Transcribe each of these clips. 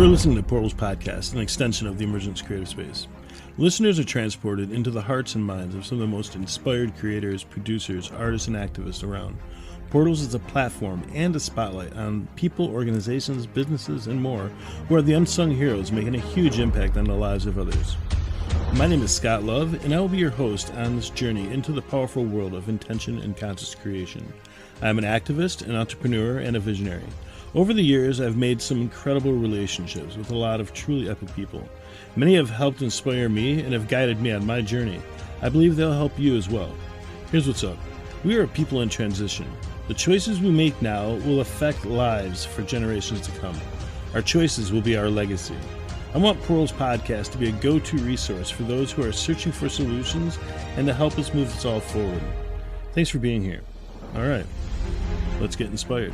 You're listening to Portal's podcast, an extension of the Emergence Creative Space. Listeners are transported into the hearts and minds of some of the most inspired creators, producers, artists, and activists around. Portals is a platform and a spotlight on people, organizations, businesses, and more who are the unsung heroes making a huge impact on the lives of others. My name is Scott Love, and I will be your host on this journey into the powerful world of intention and conscious creation. I am an activist, an entrepreneur, and a visionary. Over the years, I've made some incredible relationships with a lot of truly epic people. Many have helped inspire me and have guided me on my journey. I believe they'll help you as well. Here's what's up. We are a people in transition. The choices we make now will affect lives for generations to come. Our choices will be our legacy. I want Portal's podcast to be a go-to resource for those who are searching for solutions and to help us move us all forward. Thanks for being here. All right, let's get inspired.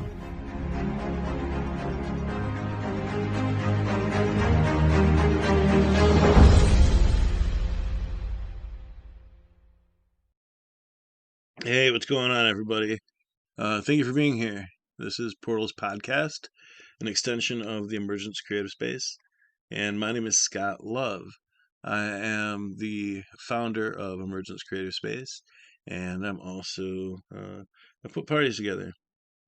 Hey, what's going on, everybody? Thank you for being here. This is Portal's podcast, an extension of the Emergence Creative Space, and my name is Scott Love. I am the founder of Emergence Creative Space, and I'm also, I put parties together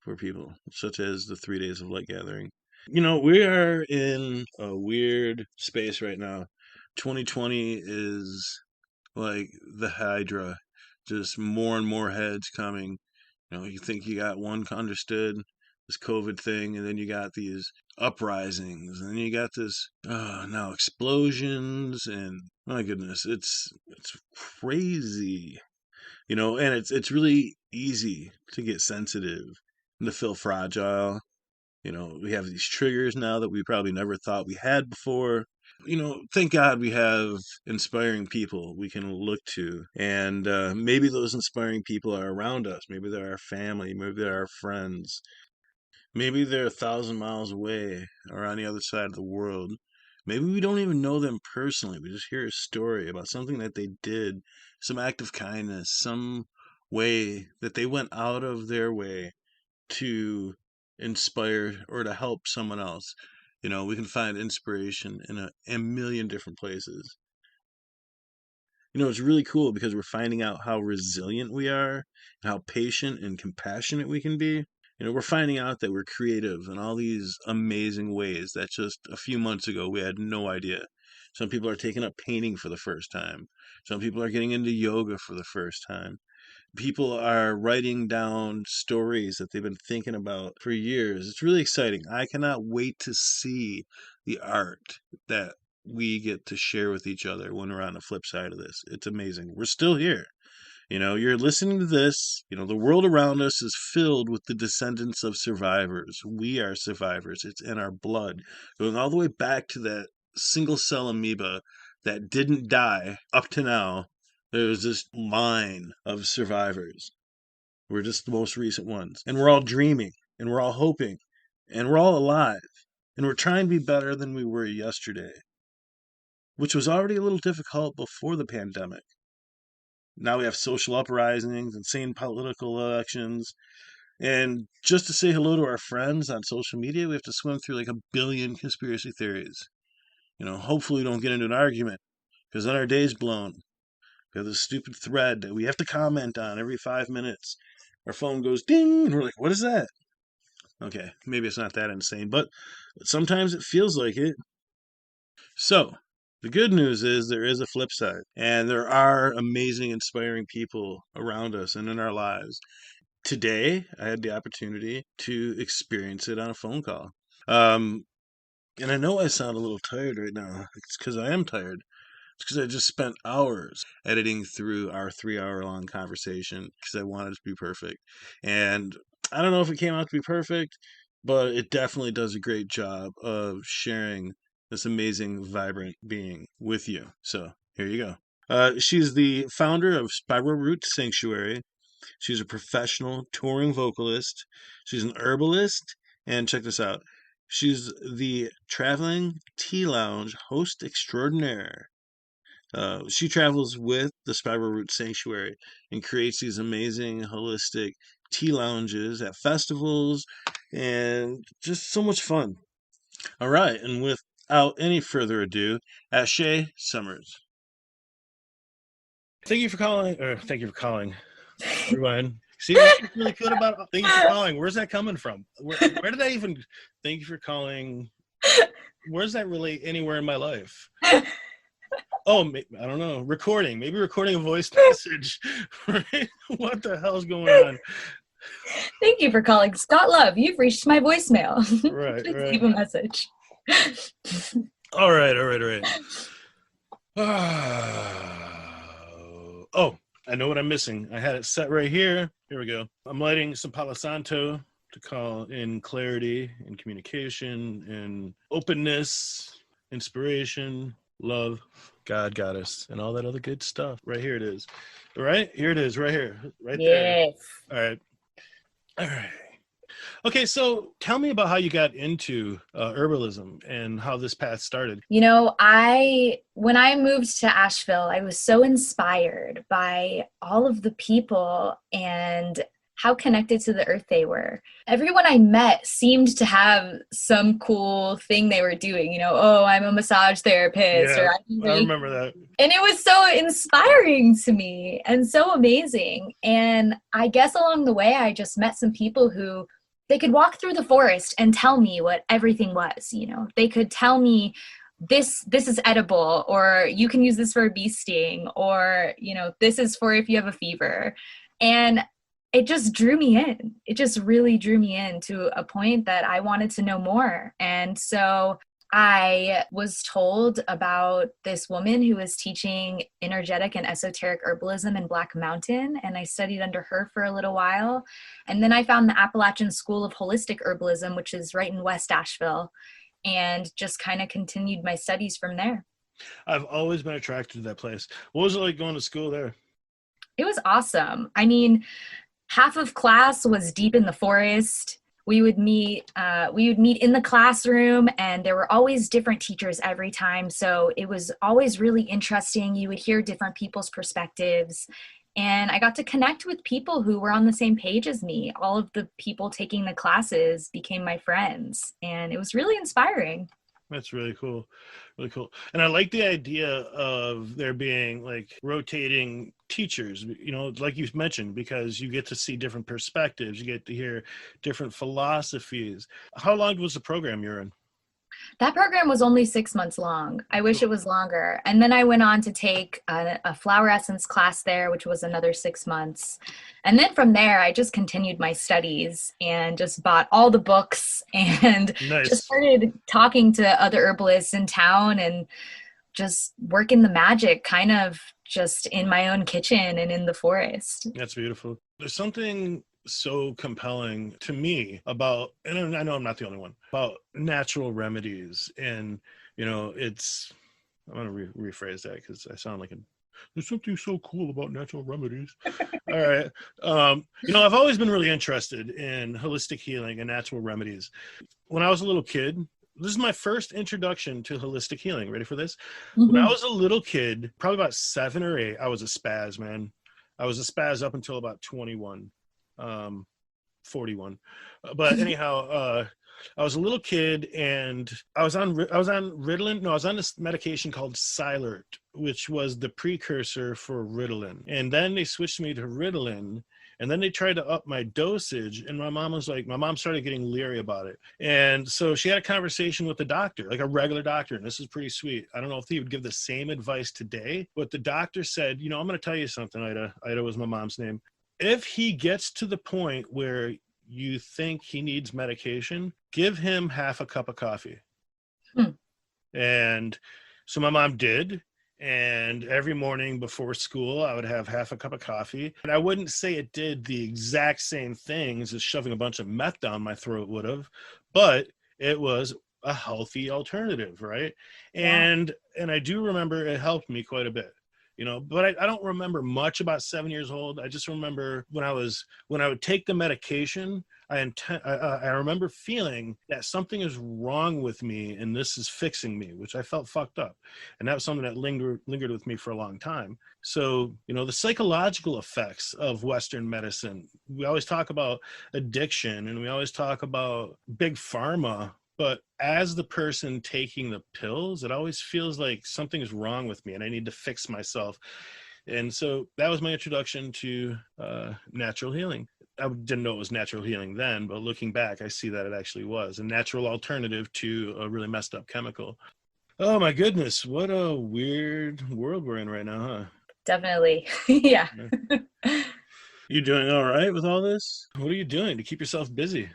for people, such as the 3 days of light gathering. You know, we are in a weird space right now. 2020 is like the Hydra. Just more and more heads coming. You know, you think you got one understood this COVID thing, and then you got these uprisings, and then you got this now explosions, and my goodness, it's crazy. You know, and it's really easy to get sensitive and to feel fragile. You know, we have these triggers now that we probably never thought we had before. You know, thank God we have inspiring people we can look to. And maybe those inspiring people are around us. Maybe they're our family. Maybe they're our friends. Maybe they're 1,000 miles away or on the other side of the world. Maybe we don't even know them personally. We just hear a story about something that they did, some act of kindness, some way that they went out of their way to inspire or to help someone else. You know, we can find inspiration in a million different places. You know, it's really cool because we're finding out how resilient we are and how patient and compassionate we can be. You know, we're finding out that we're creative in all these amazing ways that just a few months ago we had no idea. Some people are taking up painting for the first time. Some people are getting into yoga for the first time. People are writing down stories that they've been thinking about for years. It's really exciting. I cannot wait to see the art that we get to share with each other when we're on the flip side of this. It's amazing. We're still here. You know, you're listening to this. You know, the world around us is filled with the descendants of survivors. We are survivors. It's in our blood. Going all the way back to that single cell amoeba that didn't die up to now. There's this line of survivors. We're just the most recent ones. And we're all dreaming, and we're all hoping, and we're all alive. And we're trying to be better than we were yesterday, which was already a little difficult before the pandemic. Now we have social uprisings, insane political elections, and just to say hello to our friends on social media, we have to swim through like a billion conspiracy theories. You know, hopefully we don't get into an argument, because then our day's blown. We have this stupid thread that we have to comment on every 5 minutes. Our phone goes ding, and we're like, what is that? Okay, maybe it's not that insane, but sometimes it feels like it. So, the good news is there is a flip side, and there are amazing, inspiring people around us and in our lives. Today, I had the opportunity to experience it on a phone call. And I know I sound a little tired right now. It's because I am tired. It's because I just spent hours editing through our 3-hour-long conversation because I wanted it to be perfect. And I don't know if it came out to be perfect, but it definitely does a great job of sharing this amazing, vibrant being with you. So here you go. She's the founder of Spiral Root Sanctuary. She's a professional touring vocalist. She's an herbalist. And check this out. She's the traveling tea lounge host extraordinaire. She travels with the Spiral Root Sanctuary and creates these amazing holistic tea lounges at festivals and just so much fun. All right, and with without any further ado, Ashe Summers. Thank you for calling, everyone. See what's really good about thank you for calling. Where's that coming from? Where did I even thank you for calling? Where's that relate anywhere in my life? Oh, I don't know. Maybe recording a voice message. Right? What the hell's going on? Thank you for calling Scott Love. You've reached my voicemail. Right, Please right. leave a message. All right. Oh, I know what I'm missing. I had it set right here. Here we go. I'm lighting some Palo Santo to call in clarity and communication and openness, inspiration, love, God, goddess, and all that other good stuff. Right here it is. Right? Here it is, right here. Right there. Yes. All right. Okay, so tell me about how you got into herbalism and how this path started. You know, when I moved to Asheville, I was so inspired by all of the people and how connected to the earth they were. Everyone I met seemed to have some cool thing they were doing, oh, I'm a massage therapist, Yeah, or I remember that. And it was so inspiring to me and so amazing. And I guess along the way, I just met some people who they could walk through the forest and tell me what everything was. They could tell me this is edible, or you can use this for a bee sting, or this is for if you have a fever. And it just drew me in. It just really drew me in to a point that I wanted to know more. And so I was told about this woman who was teaching energetic and esoteric herbalism in Black Mountain, and I studied under her for a little while. And then I found the Appalachian School of Holistic Herbalism, which is right in West Asheville, and just kind of continued my studies from there. I've always been attracted to that place. What was it like going to school there? It was awesome. I mean, half of class was deep in the forest. We would meet in the classroom, and there were always different teachers every time. So it was always really interesting. You would hear different people's perspectives, and I got to connect with people who were on the same page as me. All of the people taking the classes became my friends, and it was really inspiring. That's really cool. Really cool. And I like the idea of there being like rotating teachers, like you mentioned, because you get to see different perspectives, you get to hear different philosophies. How long was the program you're in? That program was only 6 months long. I wish it was longer. And then I went on to take a flower essence class there, which was another 6 months. And then from there, I just continued my studies and just bought all the books and Nice. Just started talking to other herbalists in town and just working the magic kind of just in my own kitchen and in the forest. That's beautiful. There's something so compelling to me about, and I know I'm not the only one, about natural remedies. And I'm going to rephrase that because I sound like there's something so cool about natural remedies. All right. I've always been really interested in holistic healing and natural remedies. When I was a little kid, this is my first introduction to holistic healing. Ready for this? Mm-hmm. When I was a little kid, probably about 7 or 8, I was a spaz, man. I was a spaz up until about 21. 41, but anyhow, I was a little kid and I was on Ritalin. No, I was on this medication called Silert, which was the precursor for Ritalin. And then they switched me to Ritalin, and then they tried to up my dosage. And my mom started getting leery about it. And so she had a conversation with the doctor, like a regular doctor. And this is pretty sweet. I don't know if he would give the same advice today, but the doctor said, I'm going to tell you something, Ida. Ida was my mom's name. If he gets to the point where you think he needs medication, give him half a cup of coffee. And so my mom did. And every morning before school, I would have half a cup of coffee. And I wouldn't say it did the exact same things as shoving a bunch of meth down my throat would have, but it was a healthy alternative, right? Yeah. And I do remember it helped me quite a bit. But I don't remember much about 7 years old. I just remember when I would take the medication, I remember feeling that something is wrong with me and this is fixing me, which I felt fucked up. And that was something that lingered with me for a long time. So, the psychological effects of Western medicine, we always talk about addiction and we always talk about big pharma, But as the person taking the pills, it always feels like something's wrong with me and I need to fix myself. And so that was my introduction to natural healing. I didn't know it was natural healing then, but looking back, I see that it actually was a natural alternative to a really messed up chemical. Oh my goodness, what a weird world we're in right now, huh? Definitely. Yeah. You doing all right with all this? What are you doing to keep yourself busy?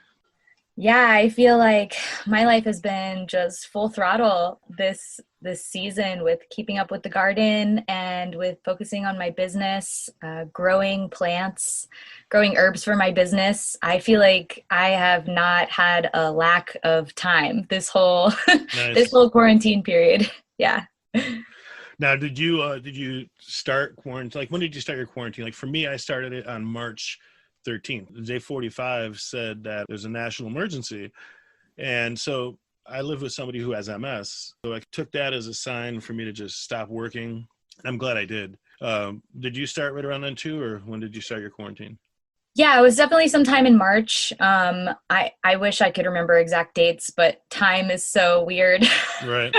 Yeah, I feel like my life has been just full throttle this season with keeping up with the garden and with focusing on my business, growing plants, growing herbs for my business. I feel like I have not had a lack of time this whole this Nice. whole quarantine period. Yeah. Now, did you start quarantine? Like, when did you start your quarantine? Like, for me, I started it on March 13th. Day 45 said that there's a national emergency. And so I live with somebody who has MS. So I took that as a sign for me to just stop working. I'm glad I did. Did you start right around then too, or when did you start your quarantine? Yeah, it was definitely sometime in March. I wish I could remember exact dates, but time is so weird. Right.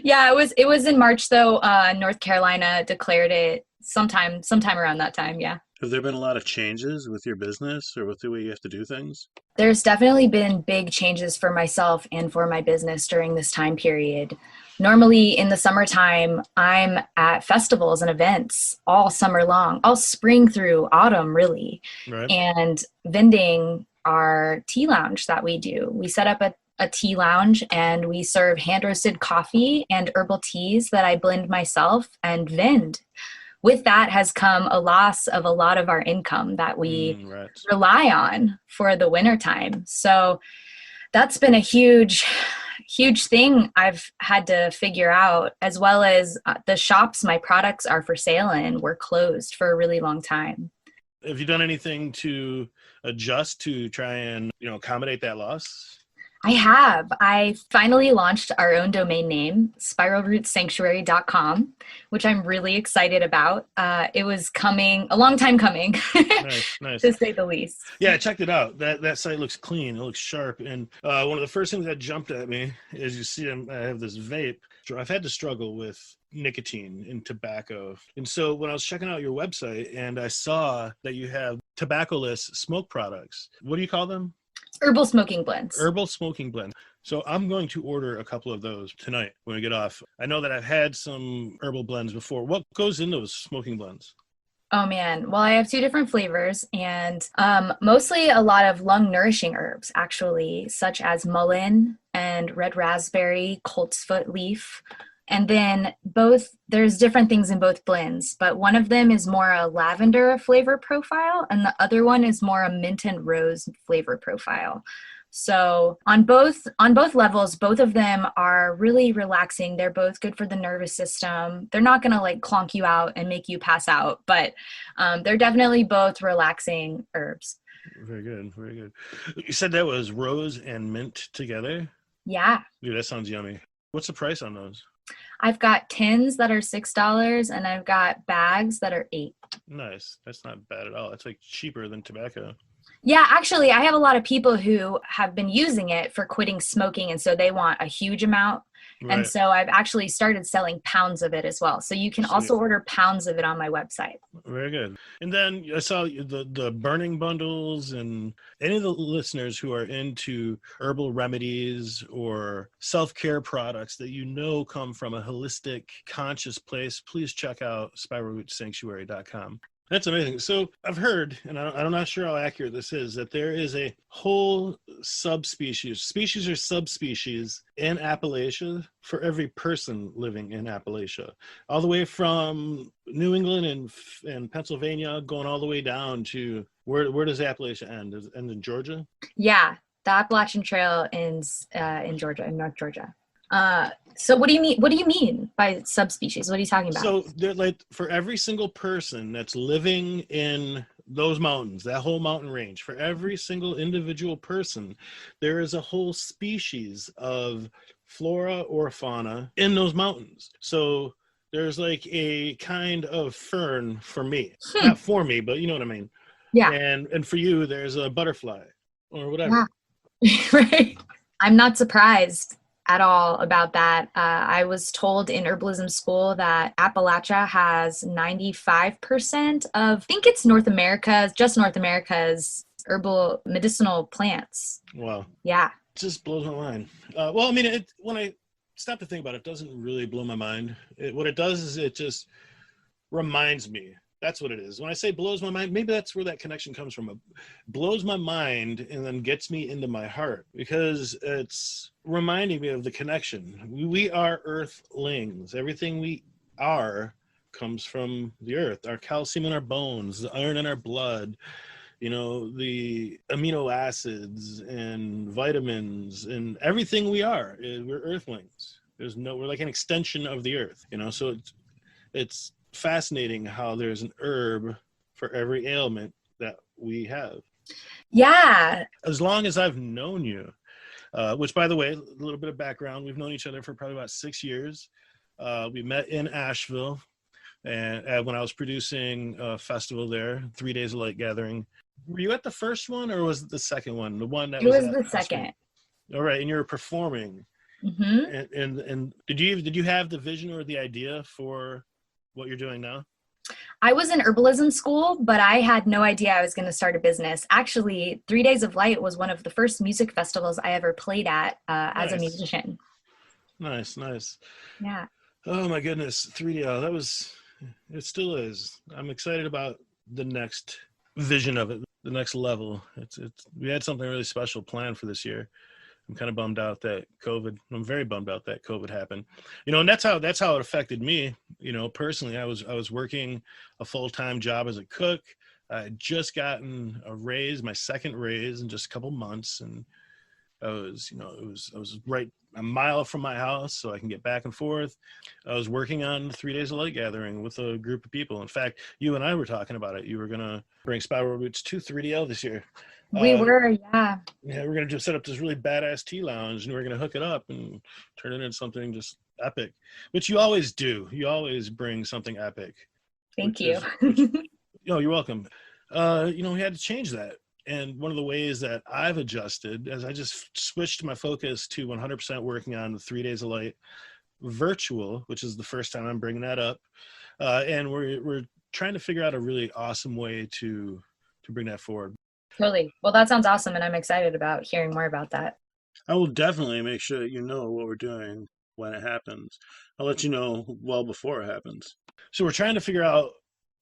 Yeah, it was in March though. North Carolina declared it sometime around that time. Yeah. Have there been a lot of changes with your business or with the way you have to do things? There's definitely been big changes for myself and for my business during this time period. Normally in the summertime, I'm at festivals and events all summer long, all spring through autumn, really, Right. and vending our tea lounge that we do. We set up a tea lounge and we serve hand roasted coffee and herbal teas that I blend myself and vend. With that has come a loss of a lot of our income that we Right. rely on for the wintertime. So that's been a huge thing I've had to figure out, as well as the shops my products are for sale in were closed for a really long time. Have you done anything to adjust to try and, accommodate that loss? I have. I finally launched our own domain name, spiralrootsanctuary.com, which I'm really excited about. It was coming, a long time coming, Nice. to say the least. Yeah, I checked it out. That site looks clean. It looks sharp. And one of the first things that jumped at me is, you see, I have this vape. I've had to struggle with nicotine and tobacco. And so when I was checking out your website and I saw that you have tobacco-less smoke products, what do you call them? Herbal smoking blends. Herbal smoking blend. So I'm going to order a couple of those tonight when we get off. I know that I've had some herbal blends before. What goes in those smoking blends? Oh man. Well, I have two different flavors and mostly a lot of lung nourishing herbs, actually, such as mullein and red raspberry, coltsfoot leaf. And then there's different things in both blends, but one of them is more a lavender flavor profile and the other one is more a mint and rose flavor profile. So on both levels, both of them are really relaxing. They're both good for the nervous system. They're not going to like clonk you out and make you pass out, but they're definitely both relaxing herbs. Very good. Very good. You said that was rose and mint together? Yeah. Dude, that sounds yummy. What's the price on those? I've got tins that are $6 and I've got bags that are $8. Nice. That's not bad at all. It's like cheaper than tobacco. Yeah, actually, I have a lot of people who have been using it for quitting smoking, and so they want a huge amount. And Right. so I've actually started selling pounds of it as well. So you can Sweet. also order pounds of it on my website. Very good. And then I saw the burning bundles, and any of the listeners who are into herbal remedies or self-care products that come from a holistic, conscious place, please check out spiralrootsanctuary.com. That's amazing. So I've heard, and I'm not sure how accurate this is, that there is a whole species or subspecies in Appalachia for every person living in Appalachia, all the way from New England and Pennsylvania, going all the way down to where does Appalachia end? Does it end in Georgia? Yeah, the Appalachian Trail ends in Georgia, in North Georgia. So what do you mean? What do you mean by subspecies? What are you talking about? So they're like, for every single person that's living in those mountains, that whole mountain range, for every single individual person, there is a whole species of flora or fauna in those mountains. So there's like a kind of fern for me, not for me, but you know what I mean? Yeah. And for you, there's a butterfly or whatever. Yeah. Right. I'm not surprised at all about that. I was told in herbalism school that Appalachia has 95% of, I think it's North America's, just North America's herbal medicinal plants. Wow. Yeah. It just blows my mind. Well, I mean, when I stop to think about it, it doesn't really blow my mind. What it does is it just reminds me. That's what it is. When I say blows my mind, maybe that's where that connection comes from. It blows my mind and then gets me into my heart because it's reminding me of the connection. We are earthlings. Everything we are comes from the earth. Our calcium in our bones, the iron in our blood, the amino acids and vitamins and everything we are. We're earthlings. We're like an extension of the earth, so it's fascinating how there's an herb for every ailment that we have. Yeah. As long as I've known you, which, by the way, a little bit of background, we've known each other for probably about 6 years. We met in Asheville, and when I was producing a festival there, 3 days of light gathering. Were you at the first one, or was it the second one? The one that it was the second. All right, and you were performing. Mm-hmm. And did you have the vision or the idea for what you're doing now? I was in herbalism school, but I had no idea I was going to start a business. Actually, 3 Days of Light was one of the first music festivals I ever played at as a musician. Nice. Yeah. Oh my goodness, 3D. It still is. I'm excited about the next vision of it, the next level. We had something really special planned for this year. I'm kind of bummed out that I'm very bummed out that COVID happened, and that's how it affected me. Personally, I was working a full-time job as a cook. I had just gotten a raise, my second raise in just a couple months. And I was right a mile from my house so I can get back and forth. I was working on 3 Days of Light Gathering with a group of people. In fact, you and I were talking about it. You were going to bring Spiral Roots to 3DL this year. We were, yeah. Yeah, we're going to just set up this really badass tea lounge, and we're going to hook it up and turn it into something just epic, which you always do. You always bring something epic. Thank you. You're welcome. We had to change that. And one of the ways that I've adjusted as I just switched my focus to 100% working on the 3 Days of Light virtual, which is the first time I'm bringing that up. And we're trying to figure out a really awesome way to bring that forward. Totally. Well, that sounds awesome, and I'm excited about hearing more about that. I will definitely make sure that you know what we're doing when it happens. I'll let you know well before it happens. So we're trying to figure out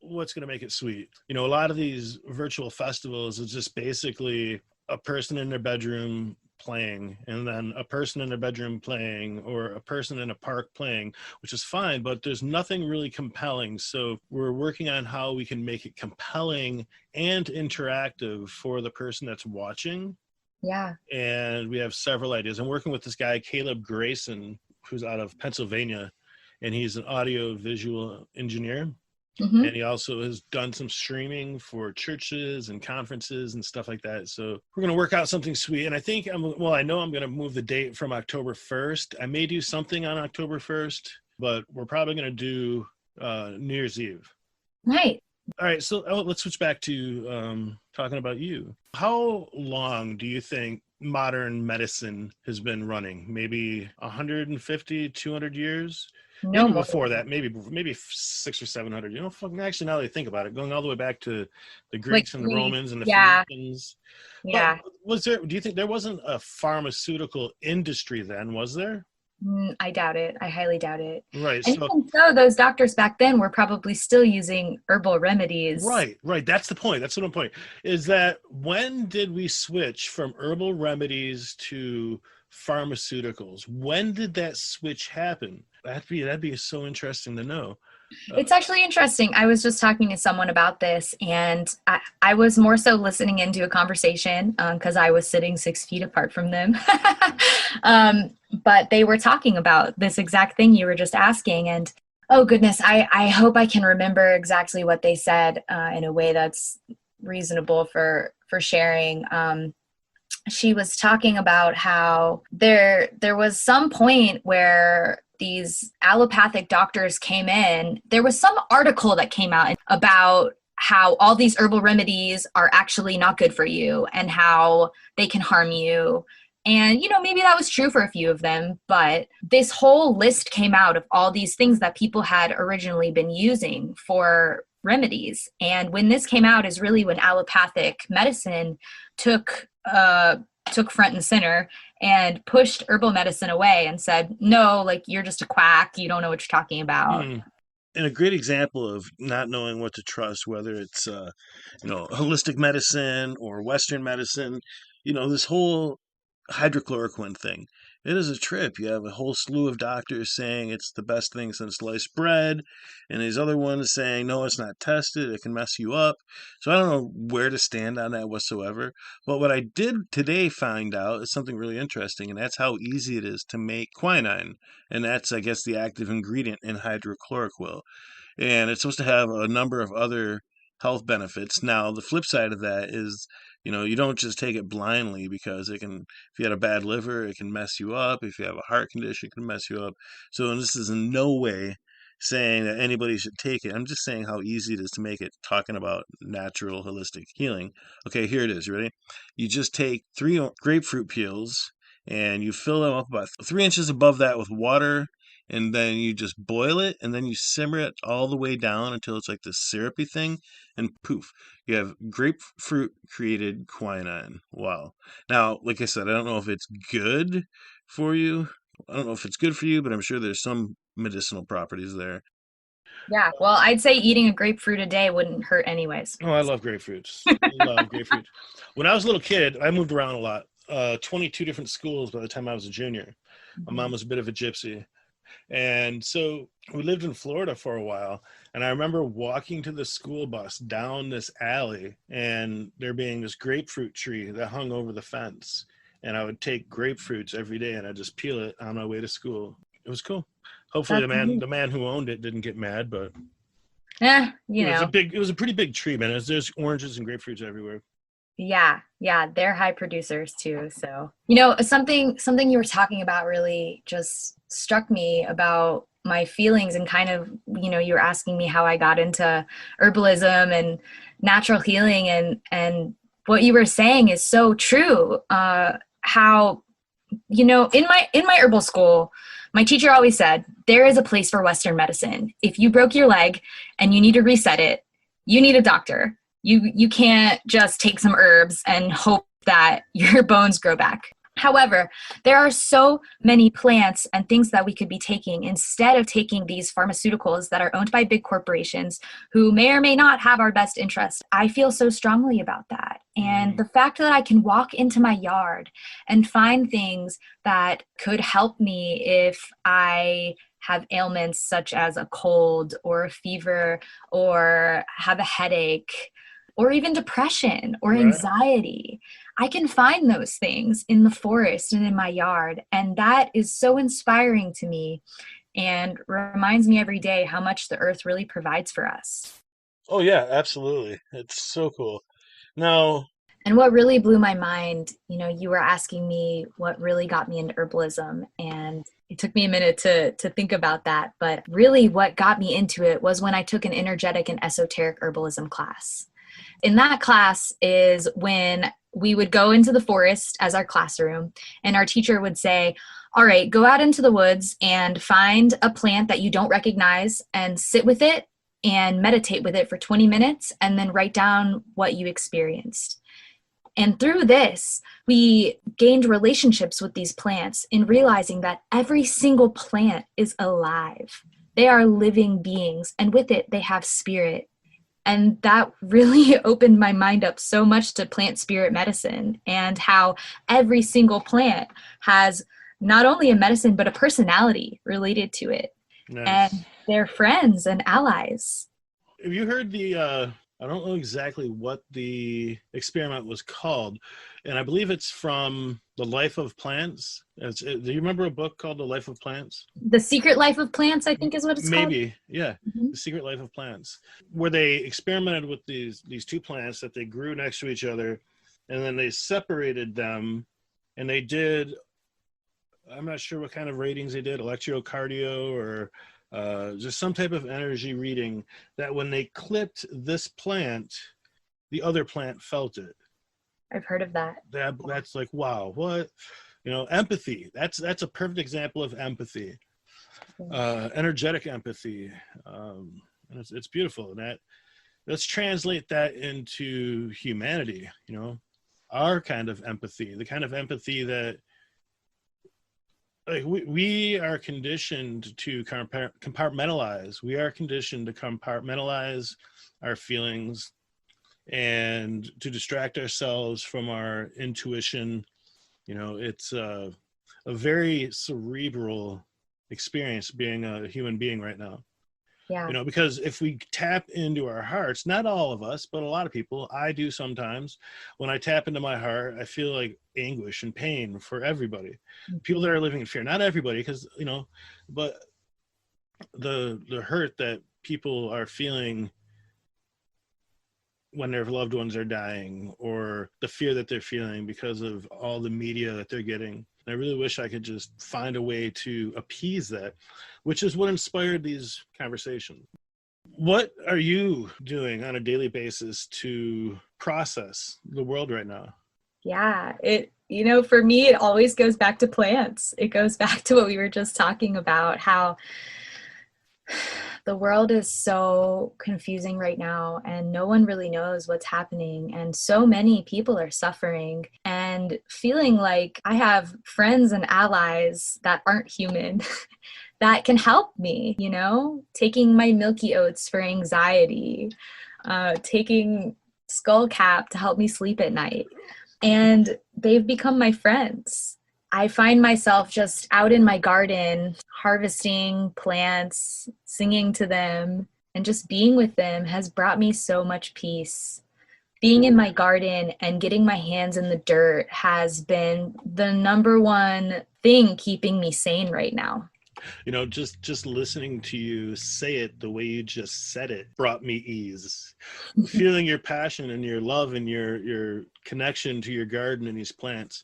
what's going to make it sweet. A lot of these virtual festivals is just basically a person in their bedroom playing, and then a person in their bedroom playing, or a person in a park playing, which is fine, but there's nothing really compelling. So we're working on how we can make it compelling and interactive for the person that's watching. Yeah. And we have several ideas. I'm working with this guy, Caleb Grayson, who's out of Pennsylvania, and he's an audio visual engineer. Mm-hmm. And he also has done some streaming for churches and conferences and stuff like that. So we're going to work out something sweet. And I think, I know I'm going to move the date from October 1st. I may do something on October 1st, but we're probably going to do New Year's Eve. Right. All right. So let's switch back to talking about you. How long do you think modern medicine has been running? Maybe 150, 200 years? No, maybe before that, maybe 600 or 700. Actually, now that I think about it, going all the way back to the Greeks and the Romans and the Phoenicians. Yeah. But do you think there wasn't a pharmaceutical industry then? Was there? I doubt it. I highly doubt it. Right. And even so, those doctors back then were probably still using herbal remedies. Right. That's the point. That's what I'm point. Is that when did we switch from herbal remedies to pharmaceuticals? When did that switch happen? That'd be so interesting to know. It's actually interesting. I was just talking to someone about this, and I was more so listening into a conversation because I was sitting 6 feet apart from them. But they were talking about this exact thing you were just asking. And oh goodness, I hope I can remember exactly what they said in a way that's reasonable for sharing. She was talking about how there was some point where these allopathic doctors came in. There was some article that came out about how all these herbal remedies are actually not good for you and how they can harm you. And, maybe that was true for a few of them, but this whole list came out of all these things that people had originally been using for remedies. And when this came out is really when allopathic medicine took front and center and pushed herbal medicine away and said, no, like, you're just a quack. You don't know what you're talking about. And a great example of not knowing what to trust, whether it's holistic medicine or Western medicine, this whole hydrochloroquine thing. It is a trip. You have a whole slew of doctors saying it's the best thing since sliced bread, and these other ones saying, no, it's not tested, it can mess you up. So I don't know where to stand on that whatsoever. But what I did today find out is something really interesting, and that's how easy it is to make quinine. And that's, I guess, the active ingredient in hydrochloroquine. And it's supposed to have a number of other health benefits. Now, the flip side of that is, you don't just take it blindly, because it can, if you had a bad liver, it can mess you up. If you have a heart condition, it can mess you up. So this is in no way saying that anybody should take it. I'm just saying how easy it is to make it, talking about natural holistic healing. Okay, here it is. You ready? You just take 3 grapefruit peels and you fill them up about 3 inches above that with water, and then you just boil it, and then you simmer it all the way down until it's like this syrupy thing, and poof, you have grapefruit created quinine. Wow. Now, like I said, I don't know if it's good for you. I don't know if it's good for you, but I'm sure there's some medicinal properties there. Yeah. Well, I'd say eating a grapefruit a day wouldn't hurt anyways. Oh, I love grapefruits. I love grapefruit. When I was a little kid, I moved around a lot. 22 different schools by the time I was a junior. My mom was a bit of a gypsy. And so we lived in Florida for a while. And I remember walking to the school bus down this alley, and there being this grapefruit tree that hung over the fence. And I would take grapefruits every day and I'd just peel it on my way to school. It was cool. Hopefully the man who owned it didn't get mad, but it was a pretty big tree, man. There's oranges and grapefruits everywhere. Yeah, they're high producers too. So, something you were talking about really just struck me about my feelings, and kind of, you were asking me how I got into herbalism and natural healing, and what you were saying is so true. How, in my herbal school, my teacher always said, there is a place for Western medicine. If you broke your leg and you need to reset it, you need a doctor. You can't just take some herbs and hope that your bones grow back. However, there are so many plants and things that we could be taking instead of taking these pharmaceuticals that are owned by big corporations who may or may not have our best interest. I feel so strongly about that. And the fact that I can walk into my yard and find things that could help me if I have ailments such as a cold or a fever or have a headache or even depression or anxiety. I can find those things in the forest and in my yard. And that is so inspiring to me and reminds me every day how much the earth really provides for us. Oh, yeah, absolutely. It's so cool. Now, and what really blew my mind, you were asking me what really got me into herbalism, and it took me a minute to think about that. But really what got me into it was when I took an energetic and esoteric herbalism class. In that class is when we would go into the forest as our classroom, and our teacher would say, all right, go out into the woods and find a plant that you don't recognize and sit with it and meditate with it for 20 minutes and then write down what you experienced. And through this, we gained relationships with these plants in realizing that every single plant is alive. They are living beings, and with it, they have spirit. And that really opened my mind up so much to plant spirit medicine, and how every single plant has not only a medicine, but a personality related to it. Nice. And they're friends and allies. Have you heard I don't know exactly what the experiment was called, and I believe it's from The Life of Plants. Do you remember a book called The Life of Plants? The Secret Life of Plants, I think is what it's called. Maybe, yeah. Mm-hmm. The Secret Life of Plants, where they experimented with these two plants that they grew next to each other, and then they separated them, and they did, I'm not sure what kind of ratings they did, electrocardio or just some type of energy reading, that when they clipped this plant, the other plant felt it. I've heard of that. That's like, wow, what? Empathy. That's a perfect example of empathy. Energetic empathy. And it's beautiful. And let's translate that into humanity, our kind of empathy, the kind of empathy that, like, we are conditioned to compartmentalize. We are conditioned to compartmentalize our feelings and to distract ourselves from our intuition. It's a very cerebral experience being a human being right now. Yeah. Because if we tap into our hearts, not all of us, but a lot of people, I do sometimes, when I tap into my heart, I feel like anguish and pain for everybody. People that are living in fear, not everybody, because, but the hurt that people are feeling when their loved ones are dying, or the fear that they're feeling because of all the media that they're getting. I really wish I could just find a way to appease that, which is what inspired these conversations. What are you doing on a daily basis to process the world right now? Yeah, for me, it always goes back to plants. It goes back to what we were just talking about, how the world is so confusing right now and no one really knows what's happening. And so many people are suffering and feeling like I have friends and allies that aren't human that can help me, taking my Milky Oats for anxiety, taking Skull Cap to help me sleep at night. And they've become my friends. I find myself just out in my garden, harvesting plants, singing to them, and just being with them has brought me so much peace. Being in my garden and getting my hands in the dirt has been the number one thing keeping me sane right now. Just listening to you say it the way you just said it brought me ease. Feeling your passion and your love and your connection to your garden and these plants.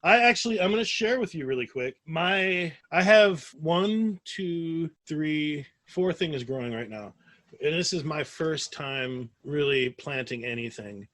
I'm going to share with you really quick. I have 1, 2, 3, 4 things growing right now. And this is my first time really planting anything.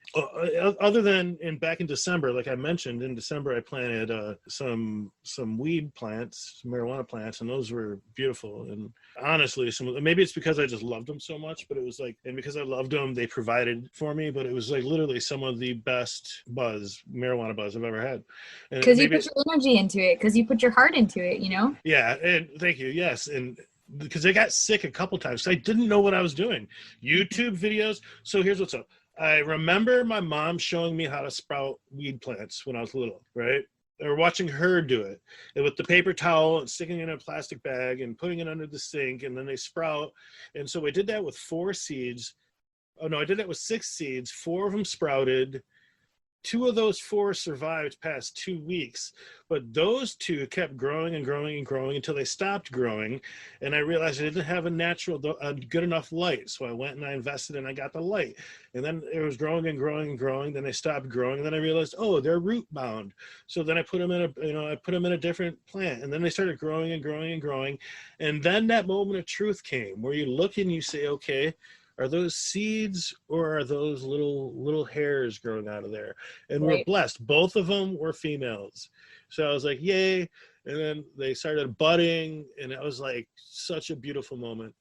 Other than back in December, like I mentioned, in December I planted some weed plants, some marijuana plants, and those were beautiful. And honestly, maybe it's because I just loved them so much, but it was like, and because I loved them, they provided for me. But it was like literally some of the best marijuana buzz I've ever had. Because you put your energy into it, because you put your heart into it, Yeah, and thank you. Yes, and because I got sick a couple times. I didn't know what I was doing. YouTube videos. So here's what's up. I remember my mom showing me how to sprout weed plants when I was little, right? Or watching her do it, and with the paper towel and sticking it in a plastic bag and putting it under the sink, and then they sprout. And so I did that with 4 seeds. Oh no, I did that with 6 seeds. 4 of them sprouted. 2 of those 4 survived past 2 weeks, but those 2 kept growing and growing and growing until they stopped growing. And I realized I didn't have a good enough light. So I went and I invested and I got the light, and then it was growing and growing and growing. Then they stopped growing. And then I realized, oh, they're root bound. So then I put them in a different plant, and then they started growing and growing and growing. And then that moment of truth came where you look and you say, okay, are those seeds or are those little hairs growing out of there? And Right. we're blessed. Both of them were females. So I was like, yay. And then they started budding, and it was like such a beautiful moment.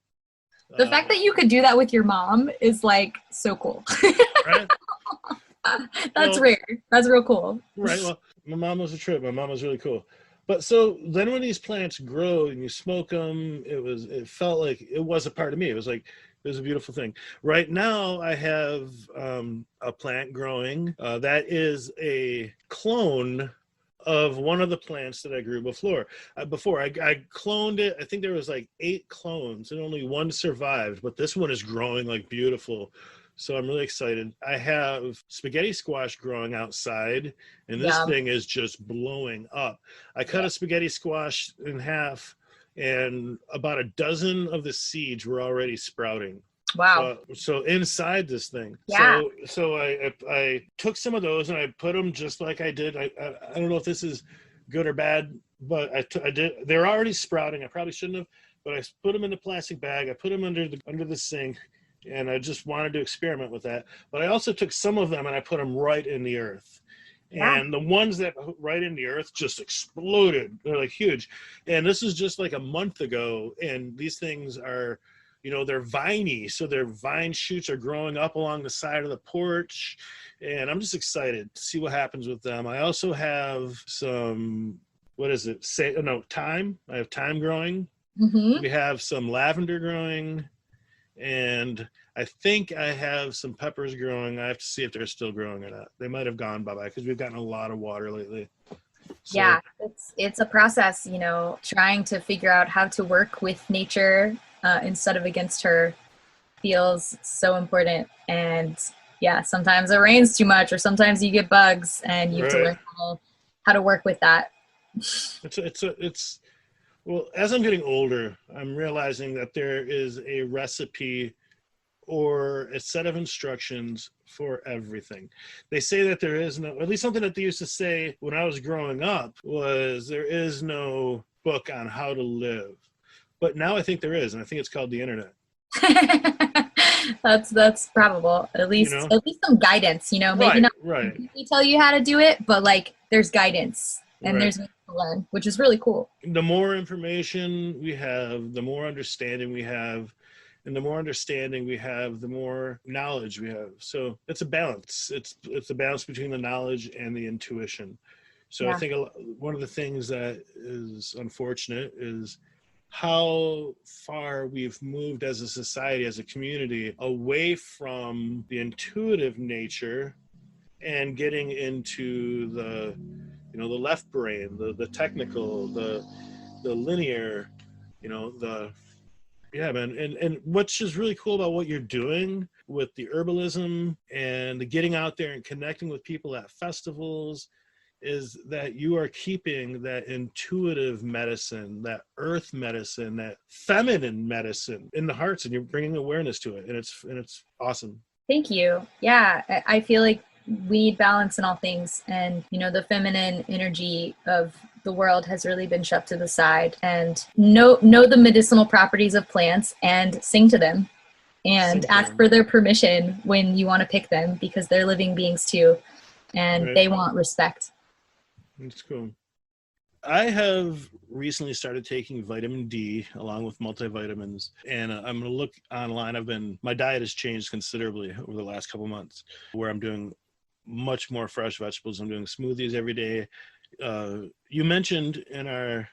The fact that you could do that with your mom is like so cool. Right? That's rare. That's real cool. Right. Well, my mom was a trip. My mom was really cool. But so then when these plants grow and you smoke them, it felt like it was a part of me. It was a beautiful thing. Right now I have a plant growing that is a clone of one of the plants that I grew before. I cloned it. I think there was like 8 clones and only 1 survived, but this one is growing like beautiful. So I'm really excited. I have spaghetti squash growing outside, and this thing is just blowing up. I cut a spaghetti squash in half, and about a dozen of the seeds were already sprouting. Wow. So inside this thing. Yeah. So I took some of those and I put them just like I did. I don't know if this is good or bad, but I did. They're already sprouting. I probably shouldn't have, but I put them in a plastic bag. I put them under the sink, and I just wanted to experiment with that. But I also took some of them and I put them right in the earth. Yeah. And the ones that right in the earth just exploded. They're like huge. And this is just like a month ago. And these things are, they're viney. So their vine shoots are growing up along the side of the porch. And I'm just excited to see what happens with them. I also have some, what is it? Thyme. I have thyme growing. Mm-hmm. We have some lavender growing. And I think I have some peppers growing. I have to see if they're still growing or not. They might have gone bye-bye because we've gotten a lot of water lately. So, Yeah, it's a process, trying to figure out how to work with nature instead of against her feels so important. And yeah, sometimes it rains too much, or sometimes you get bugs, and you have to right. learn how to work with that. It's well, as I'm getting older, I'm realizing that there is a recipe or a set of instructions for everything. They say that there is no, at least something that they used to say when I was growing up was there is no book on how to live. But now I think there is, and I think it's called the internet. That's probable. At You least know? at least some guidance, maybe Right, not right, completely tell you how to do it, but like there's guidance and right. there's ways to learn, which is really cool. The more information we have, the more understanding we have. And the more understanding we have, the more knowledge we have. So it's a balance. It's a balance between the knowledge and the intuition. So I Yeah. think one of the things that is unfortunate is how far we've moved as a society, as a community, away from the intuitive nature and getting into the left brain, the technical, the linear, the yeah, man. And what's just really cool about what you're doing with the herbalism and the getting out there and connecting with people at festivals is that you are keeping that intuitive medicine, that earth medicine, that feminine medicine in the hearts, and you're bringing awareness to it. And it's awesome. Thank you. Yeah, I feel like we need balance in all things. And, the feminine energy of the world has really been shoved to the side. And know the medicinal properties of plants and sing to them and Sing to ask them. for their permission when you want to pick them, because they're living beings too. And Right. they want respect. It's cool. I have recently started taking vitamin D along with multivitamins, and I'm going to look online. My diet has changed considerably over the last couple months, where I'm doing much more fresh vegetables. I'm doing smoothies every day. You mentioned in our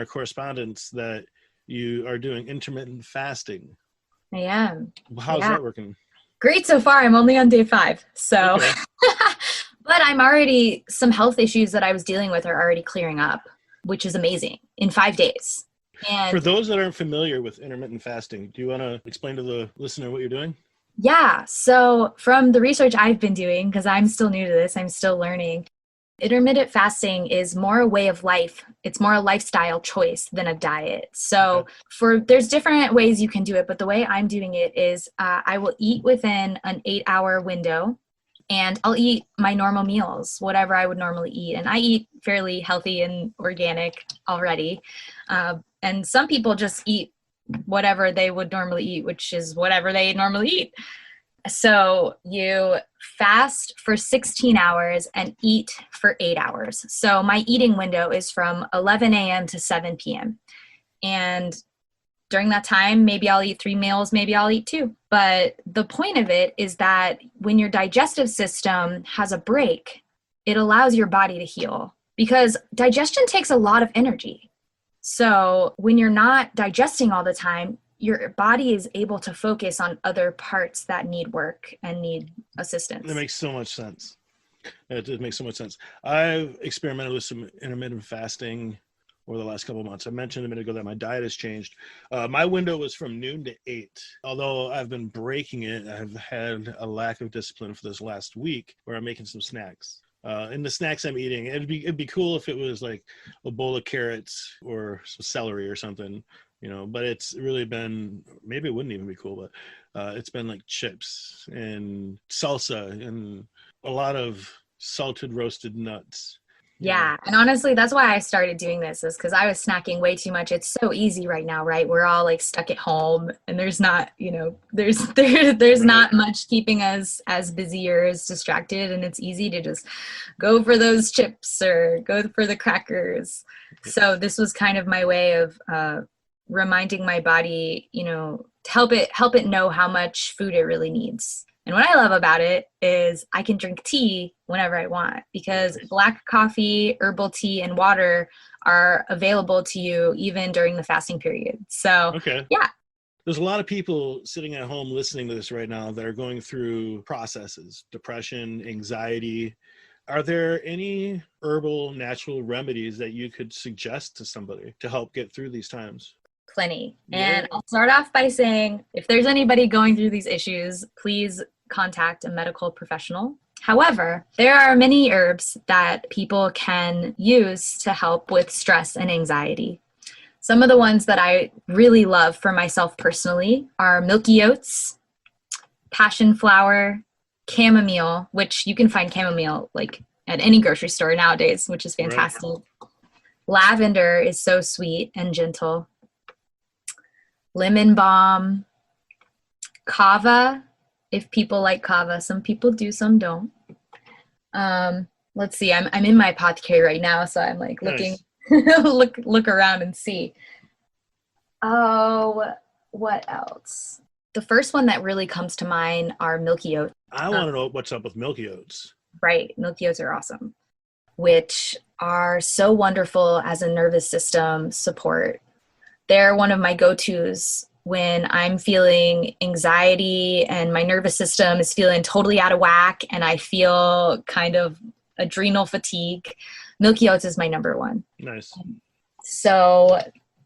correspondence that you are doing intermittent fasting. I am. How's Yeah. that working? Great so far. I'm only on day 5. So, Okay. but some health issues that I was dealing with are already clearing up, which is amazing in 5 days. And For those that aren't familiar with intermittent fasting, do you want to explain to the listener what you're doing? yeah, so from the research I've been doing, because I'm still new to this, I'm still learning, intermittent fasting is more a way of life. It's more a lifestyle choice than a diet. So there's different ways you can do it, but the way I'm doing it is I will eat within an 8-hour window, and I'll eat my normal meals, whatever I would normally eat. And I eat fairly healthy and organic already. And some people just eat whatever they would normally eat, which is whatever they normally eat. So you fast for 16 hours and eat for 8 hours. So my eating window is from 11 a.m. to 7 p.m. And during that time, maybe I'll eat 3 meals, maybe I'll eat 2. But the point of it is that when your digestive system has a break, it allows your body to heal, because digestion takes a lot of energy. So when you're not digesting all the time, your body is able to focus on other parts that need work and need assistance. That makes so much sense. It makes so much sense. I've experimented with some intermittent fasting over the last couple of months. I mentioned a minute ago that my diet has changed. My window was from noon to 8. Although I've been breaking it, I've had a lack of discipline for this last week where I'm making some snacks. And the snacks I'm eating, it'd be cool if it was like a bowl of carrots or some celery or something, but it's really been, maybe it wouldn't even be cool, but it's been like chips and salsa and a lot of salted roasted nuts. Yeah. And honestly, that's why I started doing this, is because I was snacking way too much. It's so easy right now, right? We're all like stuck at home, and there's not, there's Right. not much keeping us as busy or as distracted. And it's easy to just go for those chips or go for the crackers. So this was kind of my way of reminding my body, to help it know how much food it really needs. And what I love about it is I can drink tea whenever I want, because black coffee, herbal tea, and water are available to you even during the fasting period. So, Okay. yeah. There's a lot of people sitting at home listening to this right now that are going through processes, depression, anxiety. Are there any herbal natural remedies that you could suggest to somebody to help get through these times? Plenty. Yeah. And I'll start off by saying, if there's anybody going through these issues, please contact a medical professional. However, there are many herbs that people can use to help with stress and anxiety. Some of the ones that I really love for myself personally are milky oats, passion flower, chamomile, which you can find chamomile like at any grocery store nowadays, which is Right. fantastic. Lavender is so sweet and gentle. Lemon balm, kava, if people like kava. Some people do, some don't. Let's see, I'm in my apothecary right now, so I'm like looking, Nice. look around and see. Oh, what else? The first one that really comes to mind are milky oats. I want to know what's up with milky oats. Right, milky oats are awesome, which are so wonderful as a nervous system support. They're one of my go-tos when I'm feeling anxiety and my nervous system is feeling totally out of whack and I feel kind of adrenal fatigue. Milky oats is my number one. Nice. So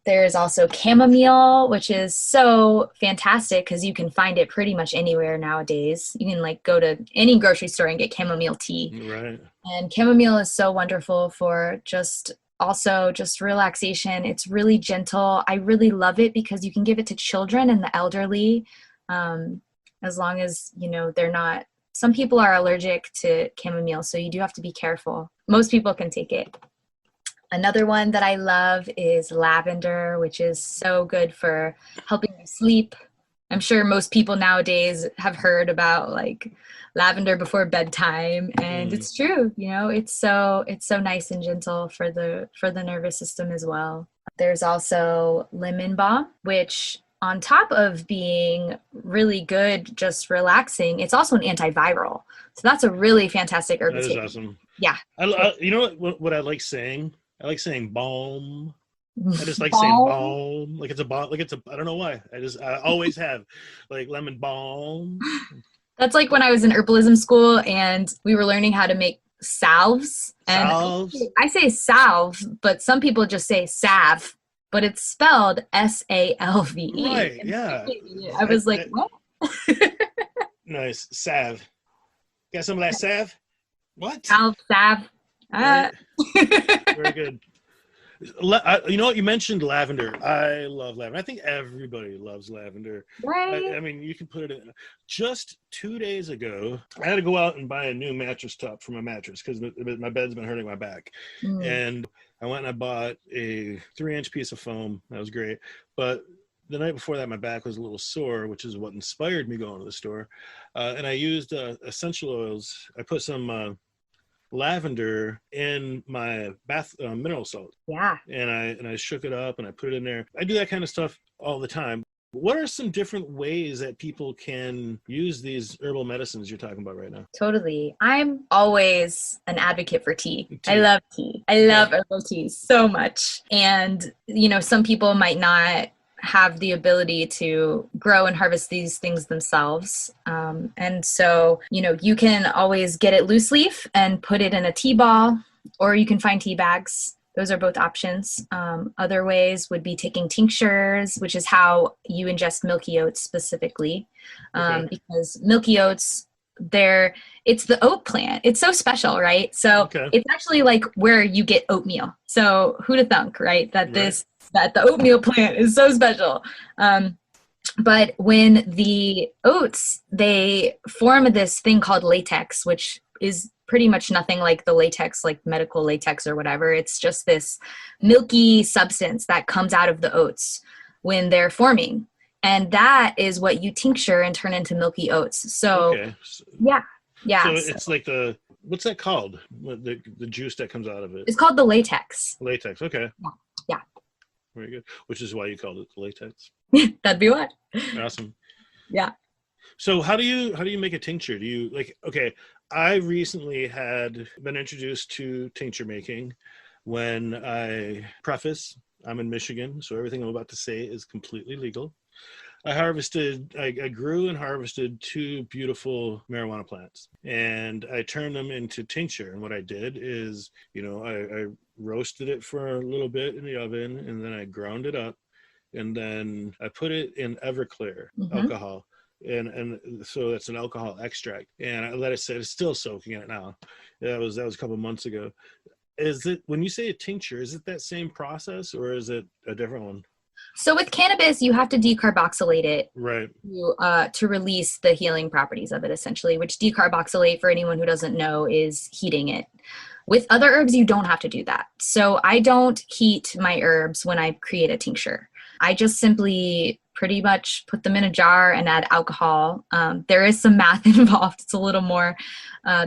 there's also chamomile, which is so fantastic because you can find it pretty much anywhere nowadays. You can like go to any grocery store and get chamomile tea. Right. And chamomile is so wonderful for just relaxation. It's really gentle. I really love it because you can give it to children and the elderly, as long as, they're not, some people are allergic to chamomile, so you do have to be careful. Most people can take it. Another one that I love is lavender, which is so good for helping you sleep. I'm sure most people nowadays have heard about like lavender before bedtime, and it's true. It's so nice and gentle for the nervous system as well. There's also lemon balm, which on top of being really good, just relaxing, it's also an antiviral. So that's a really fantastic herb That to is take. awesome. Yeah. You know what I like saying? I like saying balm. I just like Balm? saying balm, like it's a balm, like it's a. I don't know why. I always have like lemon balm. That's like when I was in herbalism school and we were learning how to make salves. And Salves. I say salve, but some people just say salve, but it's spelled SALVE. Right. Yeah. I was like, what? Nice. Salve. Got some of that salve? What? Salve. Right. Very good. You know what? You mentioned lavender. I love lavender. I think everybody loves lavender. Right. I mean, you can put it in. Just 2 days ago, I had to go out and buy a new mattress top for my mattress because my bed's been hurting my back. And I went and I bought a 3-inch piece of foam. That was great. But the night before that, my back was a little sore, which is what inspired me going to the store. And I used essential oils. I put some lavender in my bath mineral salt. Yeah. And I shook it up and I put it in there. I do that kind of stuff all the time. What are some different ways that people can use these herbal medicines you're talking about right now? Totally. I'm always an advocate for tea. I love tea. I love herbal tea so much. And, some people might not have the ability to grow and harvest these things themselves. And so, you can always get it loose leaf and put it in a tea ball, or you can find tea bags. Those are both options. Other ways would be taking tinctures, which is how you ingest milky oats specifically. Because milky oats, it's the oat plant. It's so special, right? So it's actually like where you get oatmeal. So who'd have thunk, right? That the oatmeal plant is so special. But when the oats, they form this thing called latex, which is pretty much nothing like the latex, like medical latex or whatever. It's just this milky substance that comes out of the oats when they're forming. And that is what you tincture and turn into milky oats. So, Okay. yeah. So Yeah. it's like what's that called? The juice that comes out of it? It's called the latex. Latex. Okay. Yeah. Very good. Which is why you called it the latex. That'd be what? Awesome. Yeah. So how do you make a tincture? Do you okay, I recently had been introduced to tincture making when I'm in Michigan, so everything I'm about to say is completely legal. I grew and harvested 2 beautiful marijuana plants, and I turned them into tincture. And what I did is, I roasted it for a little bit in the oven, and then I ground it up, and then I put it in Everclear alcohol. And so it's an alcohol extract, and I let it sit. It's still soaking in it now. That was a couple months ago. Is it, when you say a tincture, is it that same process or is it a different one? So with cannabis, you have to decarboxylate it, Right, to release the healing properties of it, essentially, which decarboxylate, for anyone who doesn't know, is heating it. With other herbs, you don't have to do that. So I don't heat my herbs when I create a tincture. I just simply pretty much put them in a jar and add alcohol. There is some math involved. It's a little more.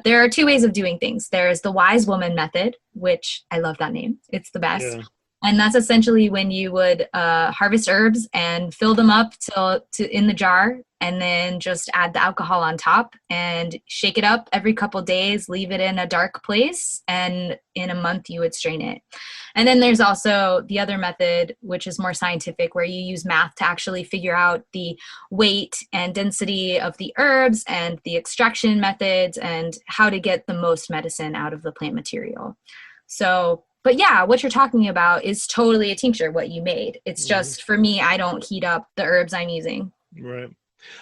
There are 2 ways of doing things. There's the wise woman method, which I love that name. It's the best. yeah. And that's essentially when you would harvest herbs and fill them up in the jar, and then just add the alcohol on top and shake it up every couple days, leave it in a dark place, and in a month you would strain it. And then there's also the other method, which is more scientific, where you use math to actually figure out the weight and density of the herbs and the extraction methods and how to get the most medicine out of the plant material. So, but yeah, what you're talking about is totally a tincture, what you made. It's just, for me, I don't heat up the herbs I'm using. Right.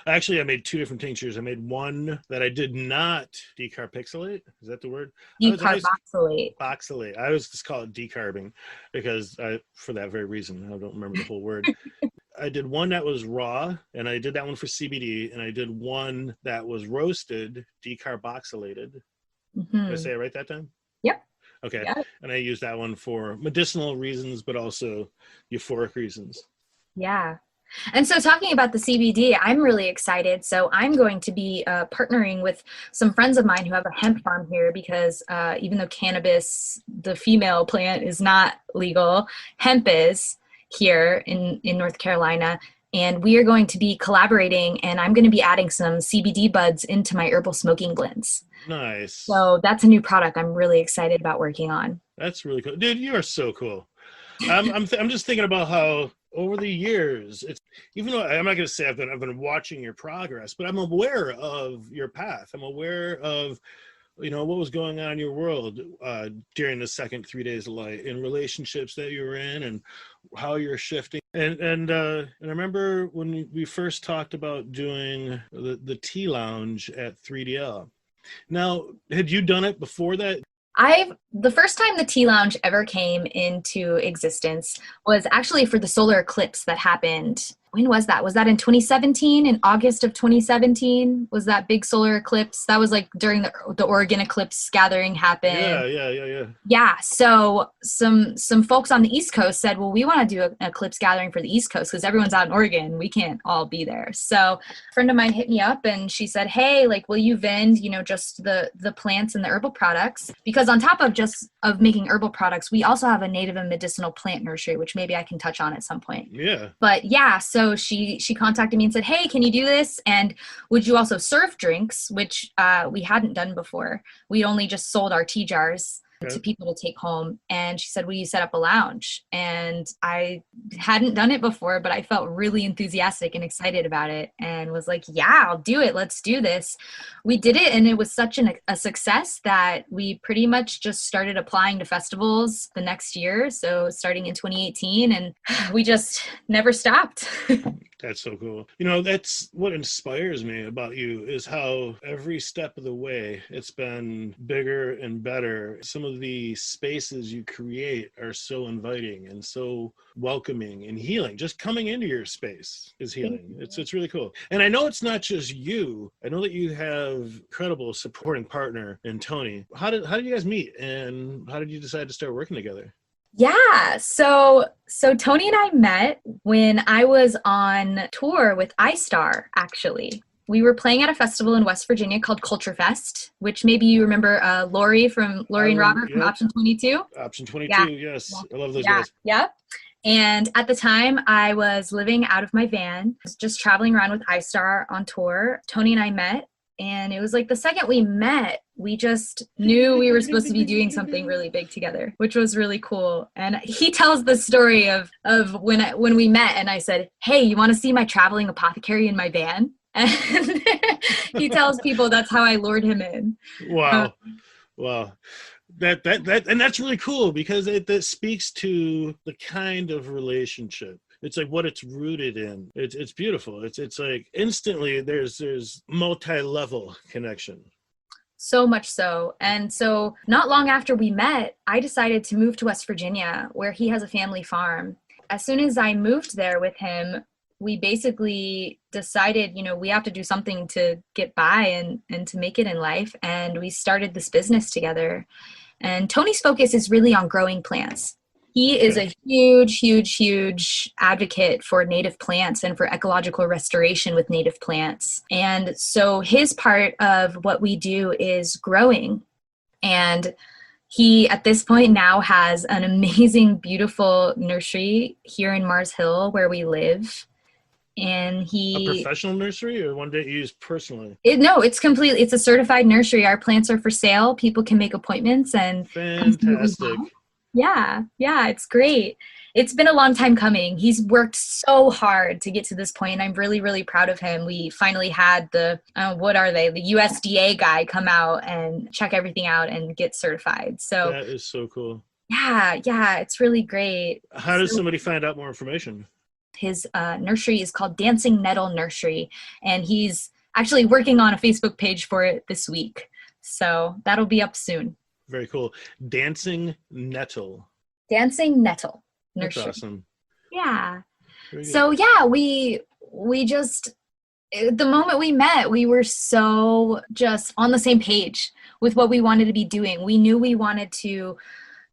Actually, I made 2 different tinctures. I made one that I did not decarboxylate. Is that the word? Decarboxylate. Boxylate. I always just call it decarbing because for that very reason, I don't remember the whole word. I did one that was raw, and I did that one for CBD, and I did one that was roasted, decarboxylated. Did I say it right that time? Yep. Okay. Yep. And I used that one for medicinal reasons, but also euphoric reasons. Yeah. And so talking about the CBD, I'm really excited. So I'm going to be partnering with some friends of mine who have a hemp farm here because even though cannabis, the female plant, is not legal, hemp is here in North Carolina. And we are going to be collaborating, and I'm going to be adding some CBD buds into my herbal smoking blends. Nice. So that's a new product I'm really excited about working on. That's really cool. Dude, you are so cool. I'm just thinking about how over the years, it's, even though I'm not going to say I've been watching your progress, but I'm aware of your path. I'm aware of, what was going on in your world during the second 3 days of light, in relationships that you were in, and how you're shifting. And I remember when we first talked about doing the tea lounge at 3DL. Now, had you done it before that? The first time the Tea Lounge ever came into existence was actually for the solar eclipse that happened. When was that? Was that in 2017? In August of 2017 was that big solar eclipse? That was like during the Oregon eclipse gathering happened. Yeah. Yeah. So some folks on the East Coast said, well, we want to do an eclipse gathering for the East Coast because everyone's out in Oregon. We can't all be there. So a friend of mine hit me up and she said, hey, like, will you vend, just the plants and the herbal products? Because on top of of making herbal products, we also have a native and medicinal plant nursery, which maybe I can touch on at some point. Yeah. But yeah, so she contacted me and said, hey, can you do this? And would you also serve drinks, which we hadn't done before. We only just sold our tea jars to people to take home. And she said, will you set up a lounge? And I hadn't done it before, but I felt really enthusiastic and excited about it and was like, yeah, I'll do it. Let's do this. We did it. And it was such a success that we pretty much just started applying to festivals the next year. So starting in 2018, and we just never stopped. That's so cool. You know, that's what inspires me about you is how every step of the way it's been bigger and better. Some of the spaces you create are so inviting and so welcoming and healing. Just coming into your space is Thank healing. you. It's really cool. And I know it's not just you. I know that you have incredible supporting partner in Tony. How did you guys meet and how did you decide to start working together? Yeah, so Tony and I met when I was on tour with iStar, actually. We were playing at a festival in West Virginia called Culture Fest, which maybe you remember I Lori and remember, Robert from yep. Option 22. Option Yeah, 22, yeah, yes. I love those yeah, guys. yeah. And at the time, I was living out of my van, just traveling around with iStar on tour. Tony and I met, and it was like the second we met, we just knew we were supposed to be doing something really big together, which was really cool. And he tells the story of when we met, and I said, "Hey, you want to see my traveling apothecary in my van?" And he tells people that's how I lured him in. Um, Wow. Wow. That and that's really cool because it that speaks to the kind of relationship. It's like what it's rooted in. It's beautiful. It's like instantly there's multi-level connection. So much so. And so, not long after we met, I decided to move to West Virginia, where he has a family farm. As soon as I moved there with him, we basically decided, we have to do something to get by and to make it in life. And we started this business together. And Tony's focus is really on growing plants. He is Okay. a huge, huge, huge advocate for native plants and for ecological restoration with native plants. And so his part of what we do is growing. And he, at this point, now has an amazing, beautiful nursery here in Mars Hill where we live. And A professional nursery or one that you use personally? no, it's a certified nursery. Our plants are for sale. People can make appointments and come see what we have. Fantastic. Yeah, yeah, it's great. It's been a long time coming. He's worked so hard to get to this point, and I'm really, really proud of him. We finally had what are they, the USDA guy come out and check everything out and get certified. So, That is so cool. yeah, yeah, it's really great. How does So somebody find out more information? his nursery is called Dancing Nettle Nursery, and he's actually working on a Facebook page for it this week. So that'll be up soon. Very cool. Dancing Nettle. Dancing Nettle That's Nursery. awesome. Yeah. Very good. So yeah, we just the moment we met, we were so just on the same page with what we wanted to be doing. We knew we wanted to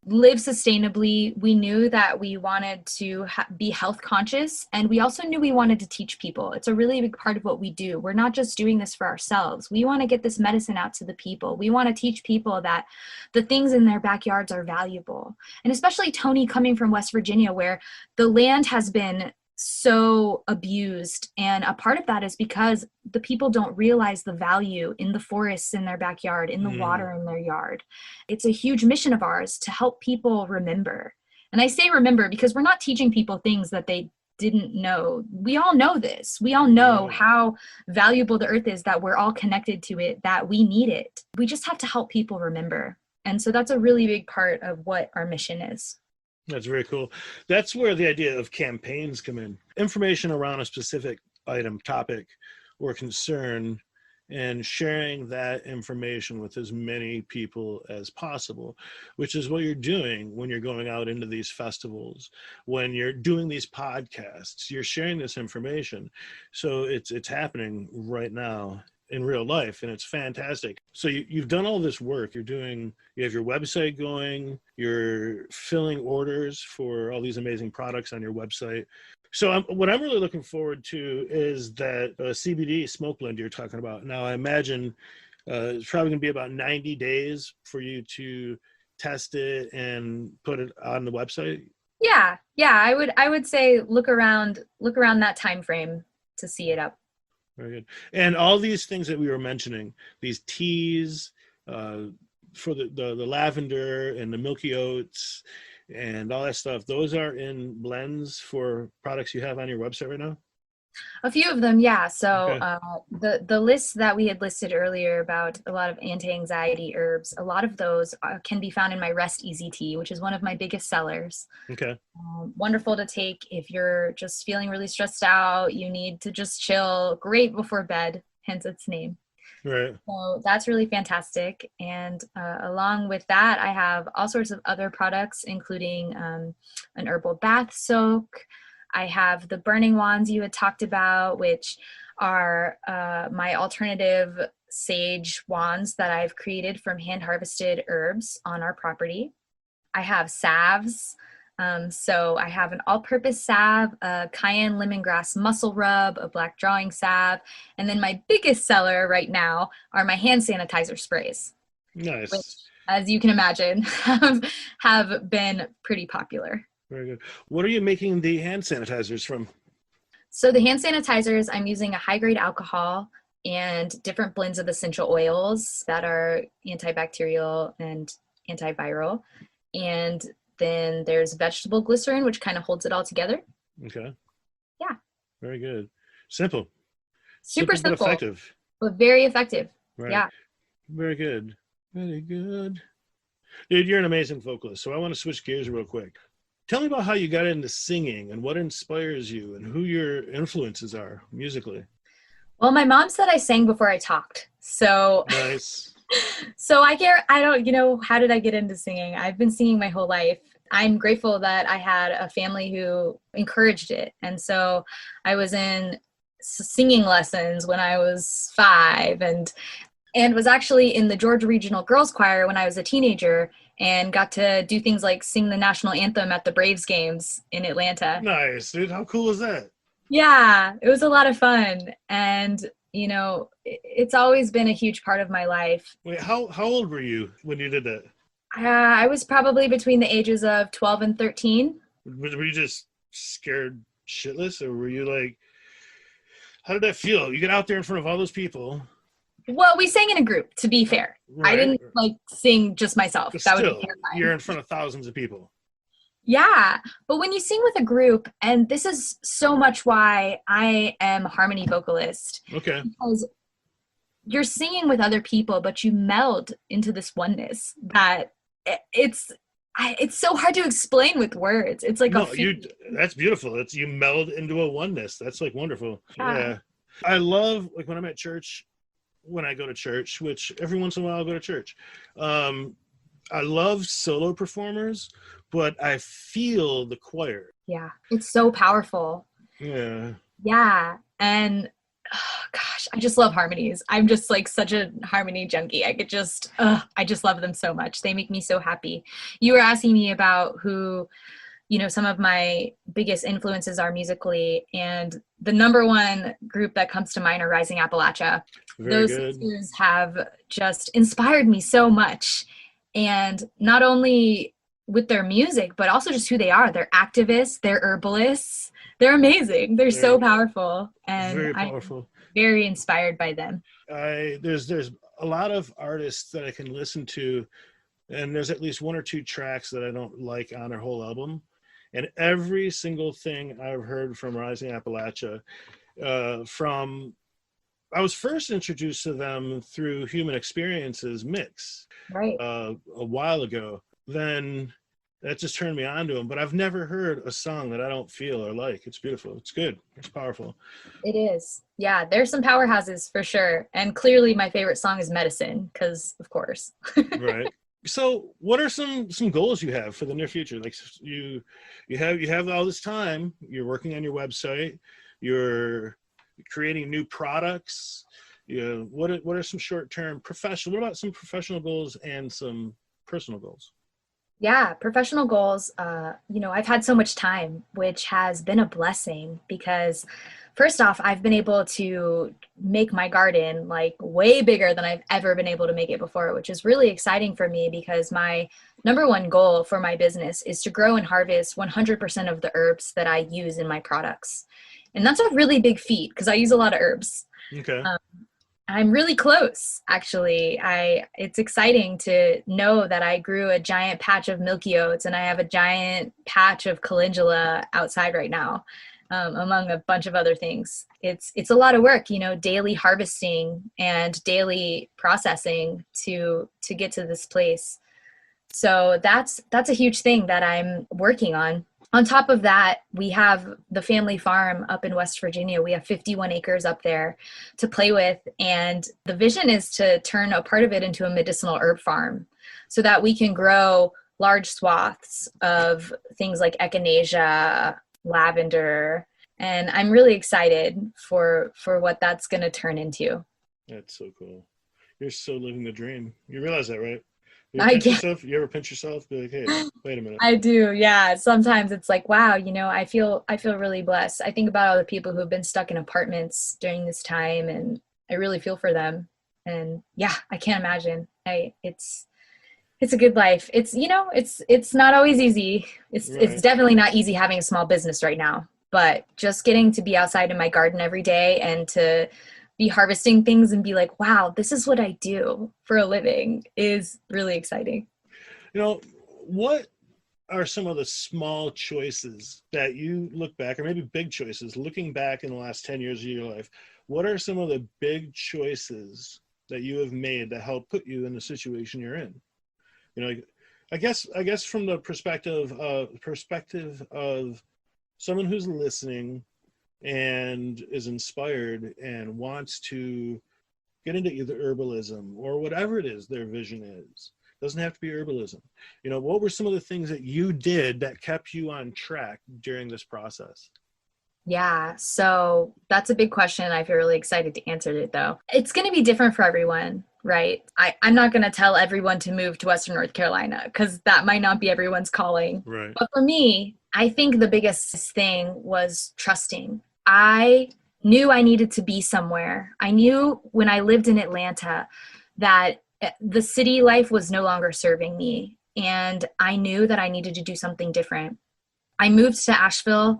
live sustainably. We knew that we wanted to be health conscious, and we also knew we wanted to teach people. It's a really big part of what we do. We're not just doing this for ourselves. We want to get this medicine out to the people. We want to teach people that the things in their backyards are valuable. And especially Tony, coming from West Virginia, where the land has been so abused, and a part of that is because the people don't realize the value in the forests in their backyard, in the water in their yard. It's a huge mission of ours to help people remember. And I say remember because we're not teaching people things that they didn't know. We all know this. We all know Right. how valuable the earth is, that we're all connected to it, that we need it. We just have to help people remember. And so that's a really big part of what our mission is. That's very cool. That's where the idea of campaigns come in. Information around a specific item, topic, or concern, and sharing that information with as many people as possible, which is what you're doing when you're going out into these festivals, when you're doing these podcasts, you're sharing this information. So it's happening right now in real life, and it's fantastic. So you've done all this work. You have your website going, you're filling orders for all these amazing products on your website. So what I'm really looking forward to is that CBD smoke blend you're talking about. Now I imagine it's probably going to be about 90 days for you to test it and put it on the website. Yeah, yeah, I would say look around that time frame to see it up. Very good. And all these things that we were mentioning, these teas, for the lavender and the milky oats and all that stuff, those are in blends for products you have on your website right now? A few of them, yeah. So Okay. the list that we had listed earlier about a lot of anti-anxiety herbs, a lot of those can be found in my Rest Easy tea, which is one of my biggest sellers. Okay. Wonderful to take if you're just feeling really stressed out, you need to just chill, great before bed, hence its name. Right. So that's really fantastic. And along with that, I have all sorts of other products, including an herbal bath soak. I have the burning wands you had talked about, which are my alternative sage wands that I've created from hand harvested herbs on our property. I have salves. So I have an all-purpose salve, a cayenne lemongrass muscle rub, a black drawing salve, and then my biggest seller right now are my hand sanitizer sprays, which, Nice. as you can imagine, have been pretty popular. Very good. What are you making the hand sanitizers from? So the hand sanitizers, I'm using a high-grade alcohol and different blends of essential oils that are antibacterial and antiviral. And then there's vegetable glycerin, which kind of holds it all together. Okay. Yeah. Very good. Simple. Super Simple but simple, effective. but very effective. Right. Yeah. Very good. Very good. Dude, you're an amazing vocalist. So I want to switch gears real quick. Tell me about how you got into singing and what inspires you and who your influences are musically. Well, my mom said I sang before I talked. So Nice. so I don't, how did I get into singing? I've been singing my whole life. I'm grateful that I had a family who encouraged it. And so I was in singing lessons when I was 5 and was actually in the Georgia Regional Girls Choir when I was a teenager and got to do things like sing the national anthem at the Braves games in Atlanta. Nice, dude. How cool is that? Yeah, it was a lot of fun. And, it's always been a huge part of my life. Wait, how old were you when you did that? I was probably between the ages of 12 and 13. Were you just scared shitless, or were you like, how did that feel? You get out there in front of all those people, Well, we sang in a group, to be fair. I right? didn't sing just myself. But That would be still, you're terrifying. in front of thousands of people. Yeah, but when you sing with a group, and this is so much why I am a harmony vocalist, Okay. because you're singing with other people, but you meld into this oneness that it's so hard to explain with words. It's like a No, that's beautiful. It's you meld into a oneness. That's like wonderful. yeah. Yeah. I love like when I'm at church, when I go to church, which every once in a while I'll go to church. I love solo performers, but I feel the choir. Yeah, it's so powerful. Yeah. Yeah, and oh, gosh, I just love harmonies. I'm just like such a harmony junkie. I just love them so much. They make me so happy. You were asking me about who, some of my biggest influences are musically, and the number one group that comes to mind are Rising Appalachia. Very Those good. sisters have just inspired me so much. And not only with their music, but also just who they are. They're activists, they're herbalists. They're amazing. They're so powerful. And Very I'm powerful. very inspired by them. There's a lot of artists that I can listen to, and there's at least one or two tracks that I don't like on their whole album. And every single thing I've heard from Rising Appalachia, I was first introduced to them through Human Experiences mix Right. a while ago. Then that just turned me on to them. But I've never heard a song that I don't feel or like. It's beautiful. It's good. It's powerful. It is. Yeah, there's some powerhouses for sure. And clearly my favorite song is Medicine, because of course. Right. So what are some goals you have for the near future? Like you have all this time, you're working on your website, you're creating new products. What are some short-term professional, what about some professional goals and some personal goals? Yeah, professional goals. I've had so much time, which has been a blessing because first off, I've been able to make my garden like way bigger than I've ever been able to make it before, which is really exciting for me because my number one goal for my business is to grow and harvest 100% of the herbs that I use in my products. And that's a really big feat because I use a lot of herbs. Okay. I'm really close, actually. It's exciting to know that I grew a giant patch of milky oats and I have a giant patch of calendula outside right now. among a bunch of other things. It's a lot of work, daily harvesting and daily processing to get to this place. So that's a huge thing that I'm working on. On top of that, we have the family farm up in West Virginia. We have 51 acres up there to play with. And the vision is to turn a part of it into a medicinal herb farm so that we can grow large swaths of things like echinacea, lavender. And I'm really excited for what that's going to turn into. That's so cool. You're so living the dream. You realize that, right? You I pinch get yourself? You ever pinch yourself? Be like, hey, wait a minute. I do. Yeah. Sometimes it's like, wow, I feel really blessed. I think about all the people who've been stuck in apartments during this time, and I really feel for them. And yeah, I can't imagine. It's a good life. It's not always easy. It's Right. definitely not easy having a small business right now, but just getting to be outside in my garden every day and to be harvesting things and be like, wow, this is what I do for a living is really exciting. You know, what are some of the small choices that you look back, or maybe big choices, looking back in the last 10 years of your life? What are some of the big choices that you have made that help put you in the situation you're in? Like, I guess from the perspective of someone who's listening and is inspired and wants to get into either herbalism or whatever it is their vision is. Doesn't have to be herbalism. What were some of the things that you did that kept you on track during this process? Yeah, so that's a big question. I feel really excited to answer it, though. It's going to be different for everyone, right? I'm not going to tell everyone to move to Western North Carolina because that might not be everyone's calling. Right. But for me, I think the biggest thing was trusting. I knew I needed to be somewhere. I knew when I lived in Atlanta that the city life was no longer serving me. And I knew that I needed to do something different. I moved to Asheville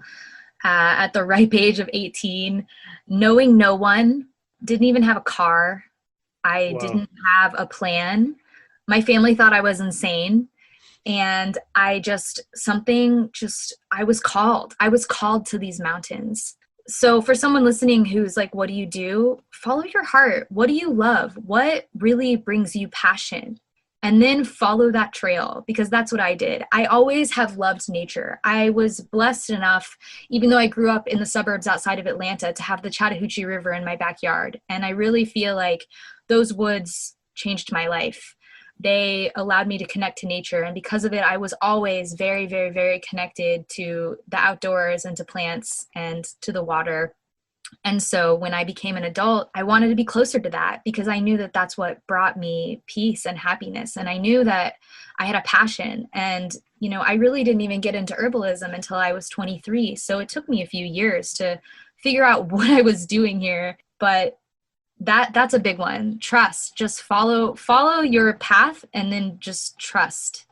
at the ripe age of 18, knowing no one, didn't even have a car. I Wow. didn't have a plan. My family thought I was insane. And I was called. I was called to these mountains. So for someone listening who's like, what do you do? Follow your heart. What do you love? What really brings you passion? And then follow that trail, because that's what I did. I always have loved nature. I was blessed enough, even though I grew up in the suburbs outside of Atlanta, to have the Chattahoochee River in my backyard. And I really feel like those woods changed my life. They allowed me to connect to nature. And because of it, I was always very, very, very connected to the outdoors and to plants and to the water. And so when I became an adult, I wanted to be closer to that because I knew that that's what brought me peace and happiness. And I knew that I had a passion. And, I really didn't even get into herbalism until I was 23. So it took me a few years to figure out what I was doing here. But that's a big one. Trust. Just follow your path and then just trust.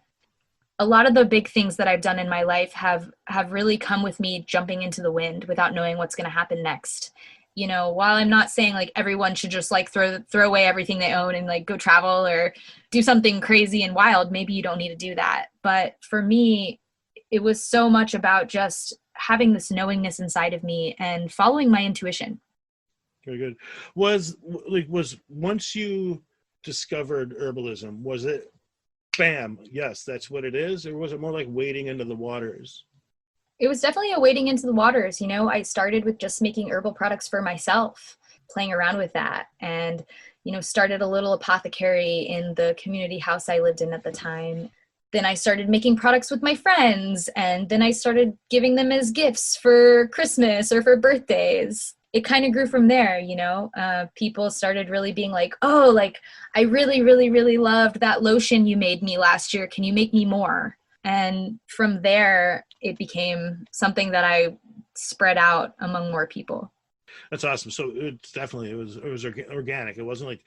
A lot of the big things that I've done in my life have really come with me jumping into the wind without knowing what's going to happen next. While I'm not saying like everyone should just like throw away everything they own and like go travel or do something crazy and wild, maybe you don't need to do that. But for me, it was so much about just having this knowingness inside of me and following my intuition. Very good. Was once you discovered herbalism, was it bam, yes, that's what it is? Or was it more like wading into the waters? It was definitely a wading into the waters. I started with just making herbal products for myself, playing around with that, and, started a little apothecary in the community house I lived in at the time. Then I started making products with my friends, and then I started giving them as gifts for Christmas or for birthdays. It kind of grew from there, people started really being like, oh, like, I really, really, really loved that lotion you made me last year. Can you make me more? And from there, it became something that I spread out among more people. That's awesome. So it was organic. It wasn't like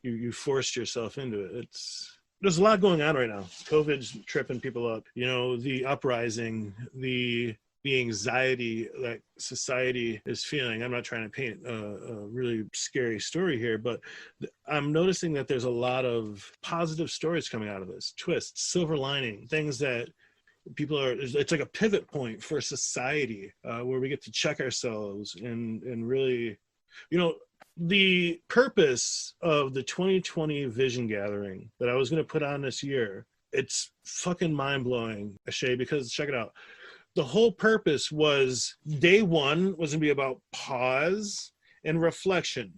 you forced yourself into it. There's a lot going on right now. COVID's tripping people up. The uprising, the anxiety that society is feeling. I'm not trying to paint a really scary story here, but I'm noticing that there's a lot of positive stories coming out of this. Twists, silver lining, things that It's like a pivot point for society, where we get to check ourselves and really, you know, the purpose of the 2020 vision gathering that I was going to put on this year, it's fucking mind-blowing, Ashe, because check it out. The whole purpose was day one was going to be about pause and reflection.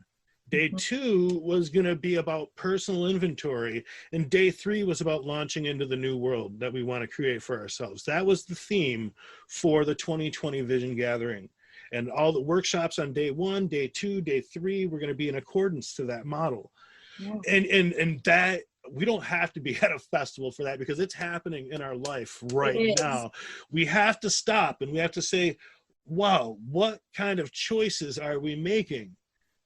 Day Mhm. two was going to be about personal inventory. And day three was about launching into the new world that we want to create for ourselves. That was the theme for the 2020 Vision Gathering. And all the workshops on day one, day two, day three, we're going to be in accordance to that model. Yeah. And that, we don't have to be at a festival for that, because it's happening in our life right It is. now. We have to stop and we have to say, wow, what kind of choices are we making?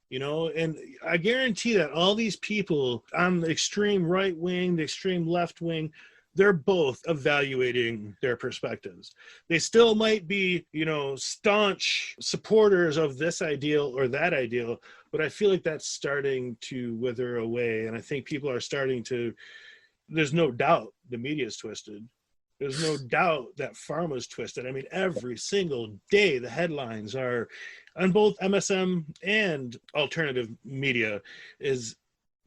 You know, and I guarantee that all these people on the extreme right wing, the extreme left wing, they're both evaluating their perspectives. They still might be, you know, staunch supporters of this ideal or that ideal, but I feel like that's starting to wither away. And I think people are starting to, there's no doubt the media is twisted. There's no doubt that pharma's twisted. I mean, every single day the headlines are on both MSM and alternative media is,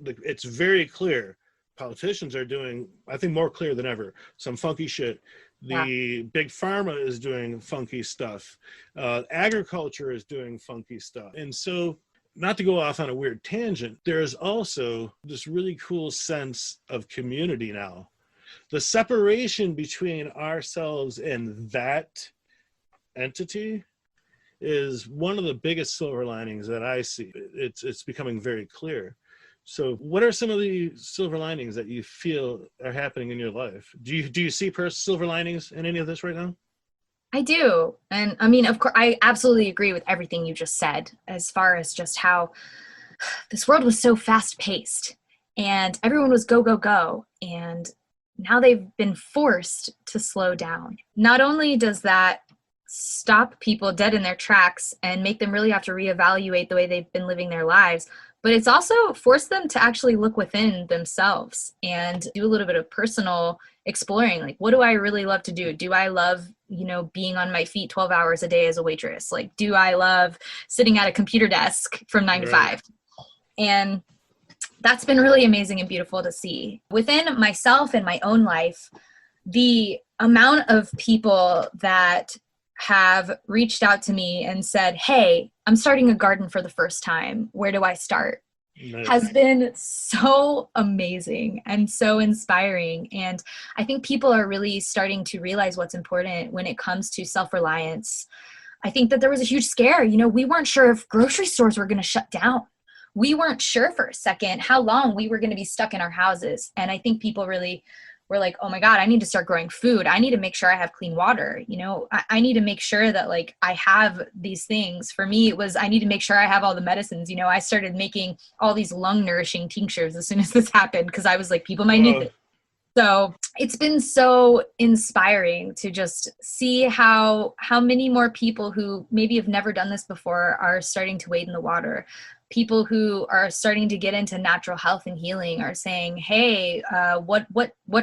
it's very clear. Politicians are doing, I think, more clear than ever, some funky shit. Yeah. The big pharma is doing funky stuff. Agriculture is doing funky stuff. And so, not to go off on a weird tangent, there is also this really cool sense of community now. The separation between ourselves and that entity is one of the biggest silver linings that I see. It's becoming very clear. So what are some of the silver linings that you feel are happening in your life? Do you see silver linings in any of this right now? I do. And I mean, of course, I absolutely agree with everything you just said, as far as just how this world was so fast paced and everyone was go, go, go. And now they've been forced to slow down. Not only does that stop people dead in their tracks and make them really have to reevaluate the way they've been living their lives, but it's also forced them to actually look within themselves and do a little bit of personal exploring. Like, what do I really love to do? Do I love, you know, being on my feet 12 hours a day as a waitress? Like, do I love sitting at a computer desk from 9 to 5? And that's been really amazing and beautiful to see. Within myself and my own life, the amount of people that have reached out to me and said, hey, I'm starting a garden for the first time. Where do I start? Nice. Has been so amazing and so inspiring. And I think people are really starting to realize what's important when it comes to self-reliance. I think that there was a huge scare. You know, we weren't sure if grocery stores were going to shut down. We weren't sure for a second how long we were going to be stuck in our houses. And I think people really were like, oh my God, I need to start growing food. I need to make sure I have clean water. You know, I need to make sure that like I have these things. For me, it was, I need to make sure I have all the medicines. You know, I started making all these lung nourishing tinctures as soon as this happened, because I was like, people might need this. So it's been so inspiring to just see how many more people who maybe have never done this before are starting to wade in the water. People who are starting to get into natural health and healing are saying, hey, what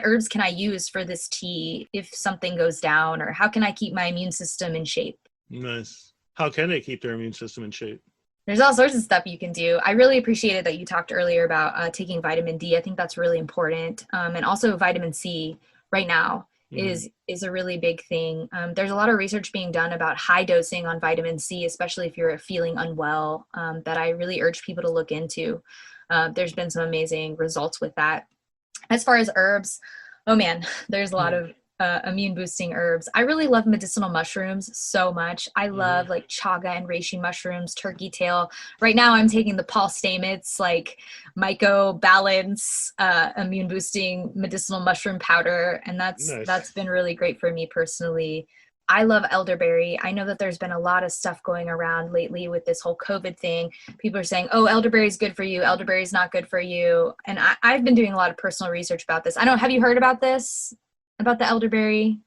herbs can I use for this tea if something goes down? Or how can I keep my immune system in shape? Nice. How can they keep their immune system in shape? There's all sorts of stuff you can do. I really appreciated that you talked earlier about taking vitamin D. I think that's really important. And also vitamin C right now is a really big thing. There's a lot of research being done about high dosing on vitamin C, especially if you're feeling unwell, that I really urge people to look into. There's been some amazing results with that. As far as herbs, oh man, there's a lot of immune boosting herbs. I really love medicinal mushrooms so much. I love like chaga and reishi mushrooms, turkey tail. Right now I'm taking the Paul Stamets like Myco Balance immune boosting medicinal mushroom powder, and that's been really great for me personally. I love elderberry. I know that there's been a lot of stuff going around lately with this whole COVID thing. People are saying, oh, elderberry is good for you. Elderberry is not good for you. And I've been doing a lot of personal research about this. Have you heard about this? About the elderberry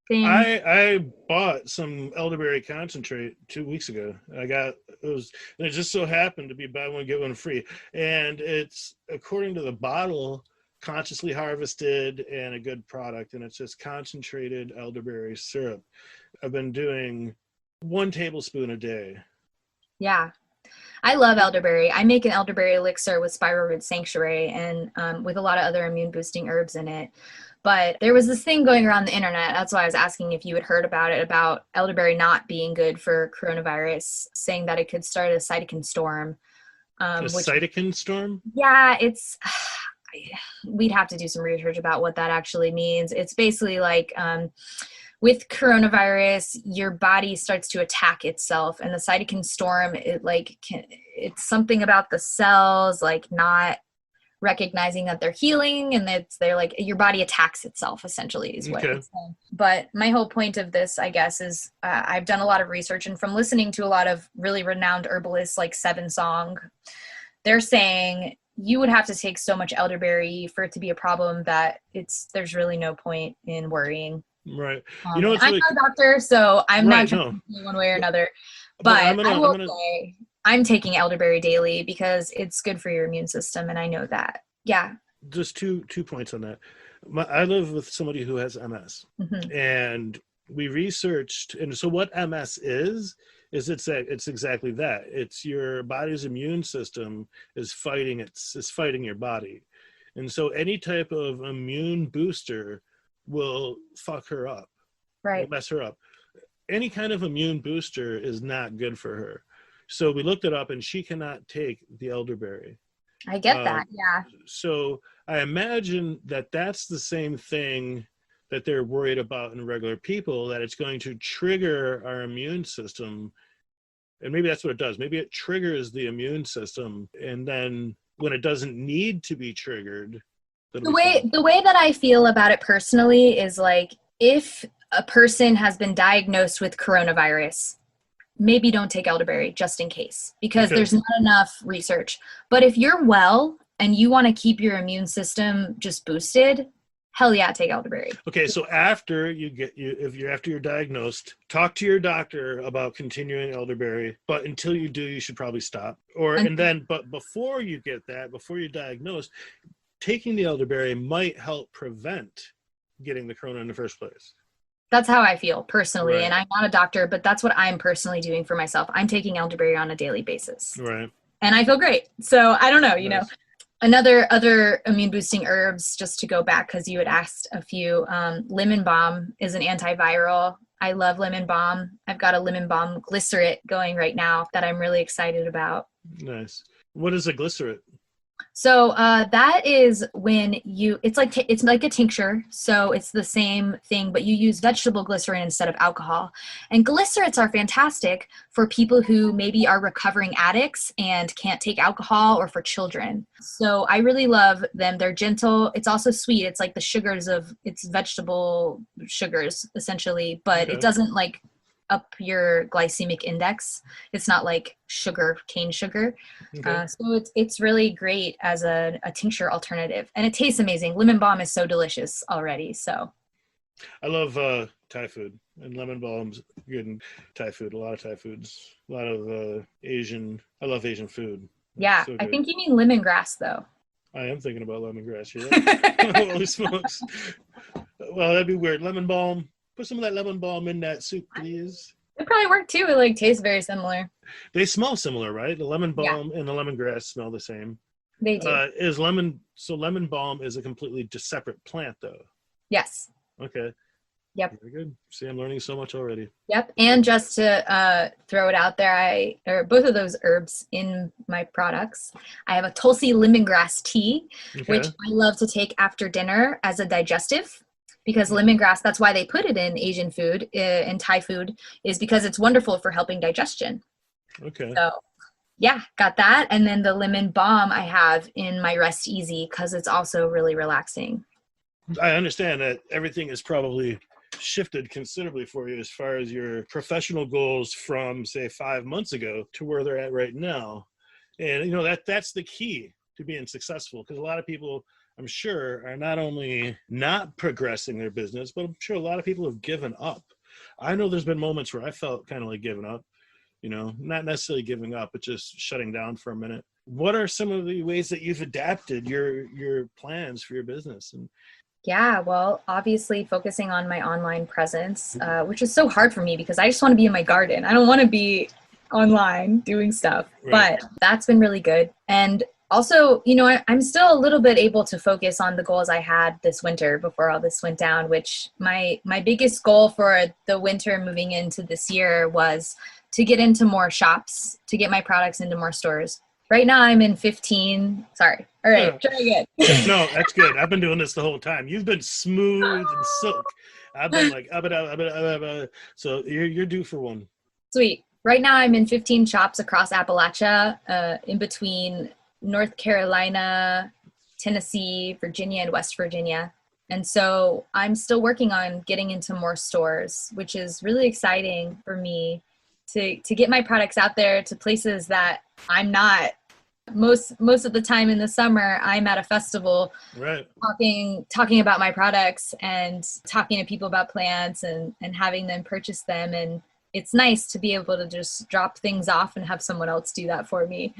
thing? I bought some elderberry concentrate 2 weeks ago. And it just so happened to be buy one get one free, and it's, according to the bottle, consciously harvested and a good product, and it's just concentrated elderberry syrup. I've been doing 1 tablespoon a day. Yeah. I love elderberry. I make an elderberry elixir with spiral root sanctuary and with a lot of other immune boosting herbs in it. But there was this thing going around the internet. That's why I was asking if you had heard about it, about elderberry not being good for coronavirus, saying that it could start a cytokine storm. A Which, cytokine storm? yeah, it's we'd have to do some research about what that actually means. It's basically like with coronavirus, your body starts to attack itself, and the cytokine storm, it's something about the cells like not recognizing that they're healing, and they're like your body attacks itself essentially is what it's saying. But my whole point of this, I guess, is I've done a lot of research, and from listening to a lot of really renowned herbalists like Seven Song, they're saying you would have to take so much elderberry for it to be a problem that there's really no point in worrying. Right. I'm not a doctor, so I'm not trying to say one way or another. But I will say I'm taking elderberry daily because it's good for your immune system, and I know that. Yeah. Just two points on that. I live with somebody who has MS, and we researched, and so what MS is it's exactly that. It's your body's immune system is fighting your body, and so any type of immune booster will fuck her up, right? Will mess her up. Any kind of immune booster is not good for her. So we looked it up, and she cannot take the elderberry. I get that, yeah. So I imagine that that's the same thing that they're worried about in regular people, that it's going to trigger our immune system. And maybe that's what it does. Maybe it triggers the immune system, and then when it doesn't need to be triggered, the way that I feel about it personally is like, if a person has been diagnosed with coronavirus, maybe don't take elderberry just in case, because there's not enough research. But if you're well and you want to keep your immune system just boosted, hell yeah, take elderberry. Okay, so after you're diagnosed, talk to your doctor about continuing elderberry. But until you do, you should probably stop. But before you're diagnosed, taking the elderberry might help prevent getting the corona in the first place. That's how I feel personally. Right. And I'm not a doctor, but that's what I'm personally doing for myself. I'm taking elderberry on a daily basis. Right. And I feel great. So I don't know, you know, other immune boosting herbs, just to go back, because you had asked a few, lemon balm is an antiviral. I love lemon balm. I've got a lemon balm glycerate going right now that I'm really excited about. Nice. What is a glycerate? So that is when it's like a tincture. So it's the same thing, but you use vegetable glycerin instead of alcohol. And glycerates are fantastic for people who maybe are recovering addicts and can't take alcohol, or for children. So I really love them. They're gentle. It's also sweet. It's like the sugars it's vegetable sugars essentially, but it doesn't like up your glycemic index. It's not like cane sugar. So it's really great as a tincture alternative, and it tastes amazing. Lemon balm is so delicious already. So I love Thai food, and lemon balm's good in Thai food. A lot of Thai foods, a lot of Asian. I love Asian food. Yeah, so I think you mean lemongrass though. I am thinking about lemongrass. You're right. Holy smokes. Well, that'd be weird. Lemon balm. Put some of that lemon balm in that soup, please. It probably worked too. It like tastes very similar. They smell similar, right? The lemon balm and the lemongrass smell the same. They do. So lemon balm is a completely separate plant, though. Yes. Okay. Yep. Very good. See, I'm learning so much already. Yep. And just to throw it out there, both of those herbs in my products. I have a Tulsi lemongrass tea, which I love to take after dinner as a digestive. Because lemongrass, that's why they put it in Asian food, in Thai food, is because it's wonderful for helping digestion. Okay. So, yeah, got that. And then the lemon balm I have in my Rest Easy, because it's also really relaxing. I understand that everything has probably shifted considerably for you as far as your professional goals from, say, 5 months ago to where they're at right now. And, you know, that's the key to being successful, because a lot of people, I'm sure, are not only not progressing their business, but I'm sure a lot of people have given up. I know there's been moments where I felt kind of like giving up, you know, not necessarily giving up, but just shutting down for a minute. what are some of the ways that you've adapted your plans for your business? And Yeah, well, obviously focusing on my online presence, which is so hard for me because I just want to be in my garden. I don't want to be online doing stuff, right. but that's been really good. And also, I'm still a little bit able to focus on the goals I had this winter before all this went down, which my biggest goal for the winter moving into this year was to get into more shops, to get my products into more stores. Right now I'm in 15. Sorry. All right, try again. No, that's good. I've been doing this the whole time. You've been smooth and silk. I've been like, so you're due for one. Sweet. Right now I'm in 15 shops across Appalachia, in between North Carolina, Tennessee, Virginia, and West Virginia. And so I'm still working on getting into more stores, which is really exciting for me to get my products out there to places that I'm not. Most of the time in the summer, I'm at a festival, right, talking about my products and talking to people about plants and having them purchase them. And it's nice to be able to just drop things off and have someone else do that for me.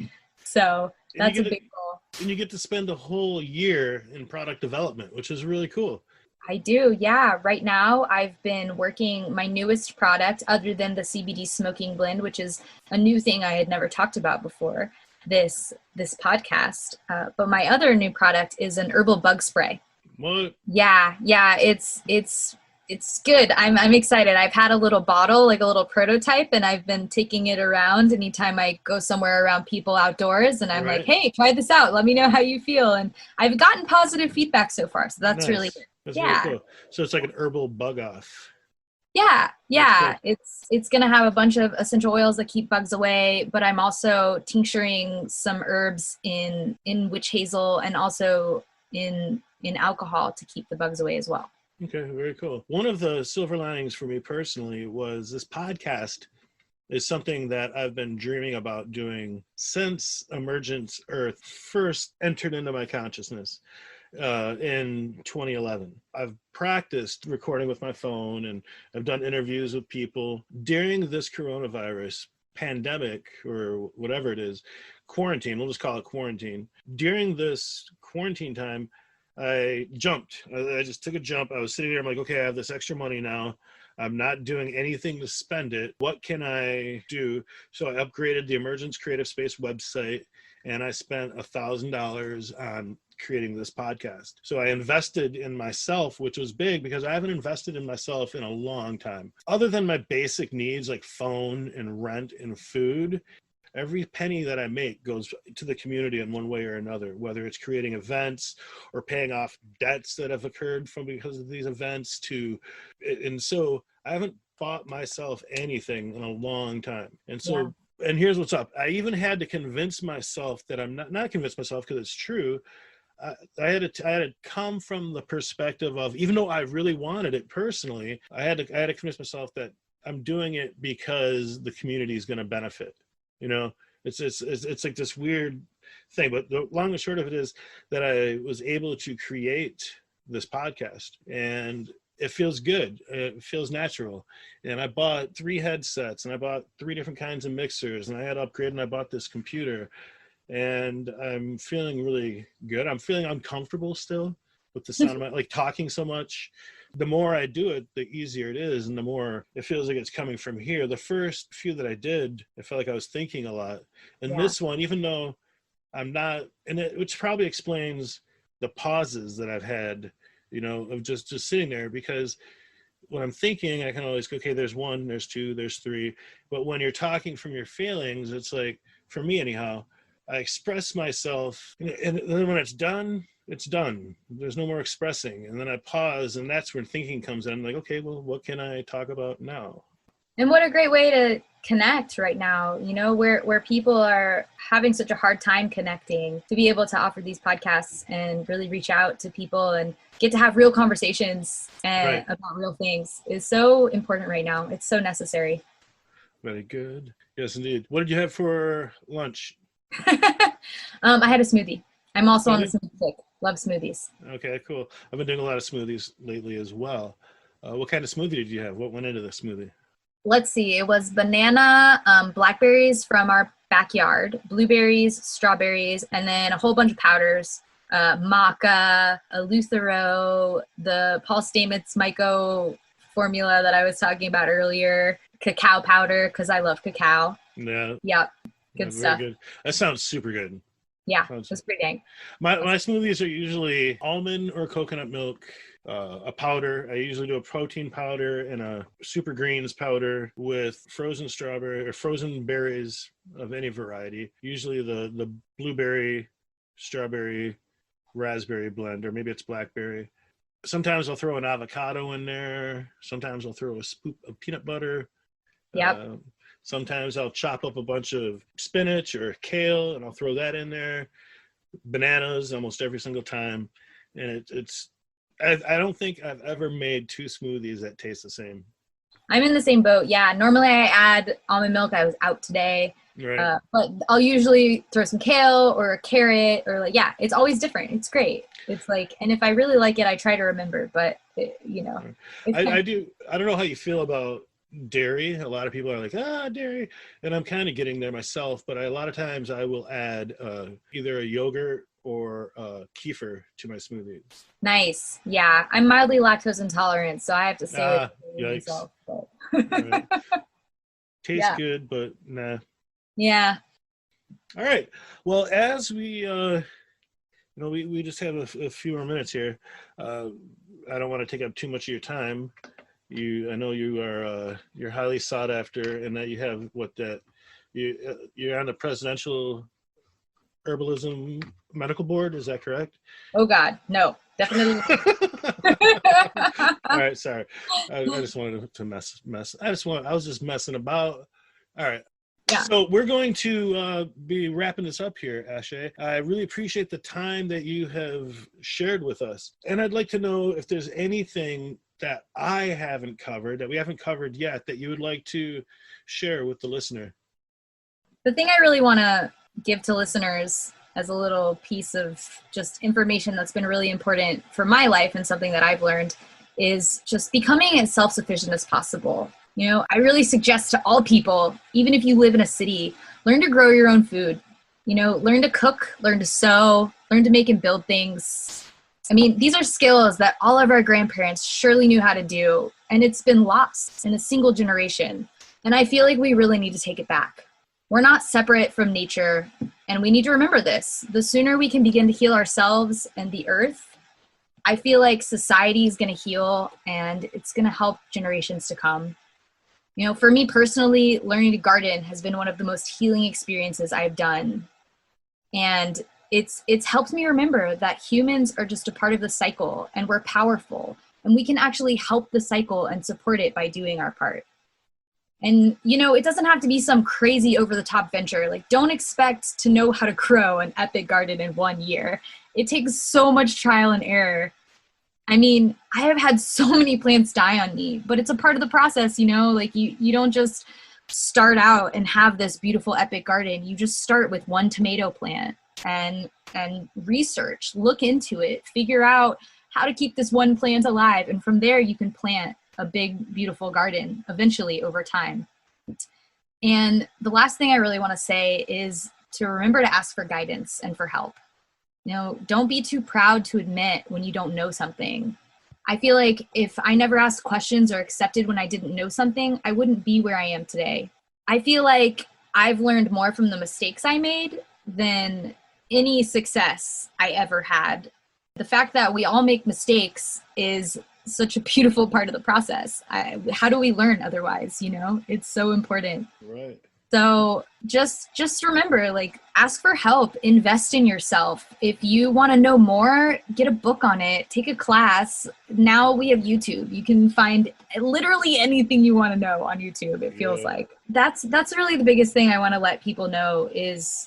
So that's a big goal. And you get to spend a whole year in product development, which is really cool. I do. Yeah. Right now I've been working my newest product other than the CBD smoking blend, which is a new thing I had never talked about before this podcast. But my other new product is an herbal bug spray. What? Yeah. It's good. I'm excited. I've had a little bottle, like a little prototype, and I've been taking it around anytime I go somewhere around people outdoors, and I'm like, hey, try this out. Let me know how you feel. And I've gotten positive feedback so far. So that's really good. That's really cool. So it's like an herbal bug off. Yeah. It's going to have a bunch of essential oils that keep bugs away, but I'm also tincturing some herbs in witch hazel and also in alcohol to keep the bugs away as well. Okay, very cool. One of the silver linings for me personally was this podcast is something that I've been dreaming about doing since Emergence Earth first entered into my consciousness in 2011. I've practiced recording with my phone and I've done interviews with people during this coronavirus pandemic or whatever it is, quarantine, we'll just call it quarantine. During this quarantine time, I jumped. I just took a jump. I was sitting there. I'm like, okay, I have this extra money now. I'm not doing anything to spend it. What can I do? So I upgraded the Emergence Creative Space website and I spent $1,000 on creating this podcast. So I invested in myself, which was big because I haven't invested in myself in a long time. Other than my basic needs like phone and rent and food, every penny that I make goes to the community in one way or another, whether it's creating events or paying off debts that have occurred because of these events and so I haven't bought myself anything in a long time. And so, and here's what's up. I even had to convince myself that I'm not convince myself because it's true. I had to come from the perspective of, even though I really wanted it personally, I had to convince myself that I'm doing it because the community is going to benefit. It's like this weird thing, but the long and short of it is that I was able to create this podcast and it feels good. It feels natural. And I bought 3 headsets and I bought 3 different kinds of mixers and I had upgraded and I bought this computer and I'm feeling really good. I'm feeling uncomfortable still with the sound of my, like talking so much. The more I do it, the easier it is, and the more it feels like it's coming from here. The first few that I did, I felt like I was thinking a lot. And this one, even though I'm not, which probably explains the pauses that I've had, of just sitting there, because when I'm thinking, I can always go, okay, there's 1, there's 2, there's 3. But when you're talking from your feelings, it's like, for me anyhow, I express myself, and then when it's done, it's done. There's no more expressing. And then I pause, and that's when thinking comes in. I'm like, okay, well, what can I talk about now? And what a great way to connect right now, where people are having such a hard time connecting, to be able to offer these podcasts and really reach out to people and get to have real conversations about real things is so important right now. It's so necessary. Very good. Yes, indeed. What did you have for lunch? I had a smoothie. I'm also on the smoothie kick. Love smoothies. Okay, cool. I've been doing a lot of smoothies lately as well. What kind of smoothie did you have? What went into the smoothie? Let's see. It was banana, blackberries from our backyard, blueberries, strawberries, and then a whole bunch of powders. Maca, Eleuthero, the Paul Stamets Myco formula that I was talking about earlier, cacao powder, because I love cacao. Yeah. Yep. Yeah, Good stuff. very good. That sounds super good. Yeah, Sounds it's pretty dang. My smoothies are usually almond or coconut milk, a powder. I usually do a protein powder and a super greens powder with frozen strawberry or frozen berries of any variety. Usually the blueberry, strawberry, raspberry blend, or maybe it's blackberry. Sometimes I'll throw an avocado in there. Sometimes I'll throw a scoop of peanut butter. Yep. Sometimes I'll chop up a bunch of spinach or kale and I'll throw that in there. Bananas almost every single time. And I don't think I've ever made two smoothies that taste the same. I'm in the same boat. Yeah. Normally I add almond milk. I was out today. Right. But I'll usually throw some kale or a carrot or like, yeah, it's always different. It's great. It's like, and if I really like it, I try to remember, but you know. I don't know how you feel about dairy. A lot of people are like, dairy. And I'm kind of getting there myself, but a lot of times I will add either a yogurt or kefir to my smoothies. Nice. Yeah. I'm mildly lactose intolerant, so I have to say yikes. myself. But. Right. Tastes good, but nah. Yeah. All right. Well, as we we just have a few more minutes here. I don't want to take up too much of your time. I know you are you're highly sought after, and that you have you're on the Presidential Herbalism Medical Board. Is that correct? Oh God, no, definitely. All right, sorry. I just wanted to mess. I was just messing about. All right. Yeah. So we're going to be wrapping this up here, Ashe. I really appreciate the time that you have shared with us. And I'd like to know if there's anything that I haven't covered, that we haven't covered yet, that you would like to share with the listener. The thing I really want to give to listeners as a little piece of just information that's been really important for my life and something that I've learned is just becoming as self-sufficient as possible. You know, I really suggest to all people, even if you live in a city, learn to grow your own food. You know, learn to cook, learn to sew, learn to make and build things. I mean, these are skills that all of our grandparents surely knew how to do, and it's been lost in a single generation. And I feel like we really need to take it back. We're not separate from nature, and we need to remember this. The sooner we can begin to heal ourselves and the earth, I feel like society is going to heal, and it's going to help generations to come. You know, for me personally, learning to garden has been one of the most healing experiences I've done. And it's helped me remember that humans are just a part of the cycle and we're powerful and we can actually help the cycle and support it by doing our part. And, you know, it doesn't have to be some crazy over the top venture. Like, don't expect to know how to grow an epic garden in 1 year. It takes so much trial and error. I mean, I have had so many plants die on me, but it's a part of the process, you know, like you don't just start out and have this beautiful epic garden. You just start with one tomato plant and research, look into it, figure out how to keep this one plant alive. And from there, you can plant a big, beautiful garden eventually over time. And the last thing I really want to say is to remember to ask for guidance and for help. You know, don't be too proud to admit when you don't know something. I feel like if I never asked questions or accepted when I didn't know something, I wouldn't be where I am today. I feel like I've learned more from the mistakes I made than any success I ever had. The fact that we all make mistakes is such a beautiful part of the process. How do we learn otherwise? You know, it's so important. Right. So just remember, like, ask for help, invest in yourself. If you want to know more, get a book on it, take a class. Now we have YouTube. You can find literally anything you want to know on YouTube, it feels like. That's really the biggest thing I want to let people know is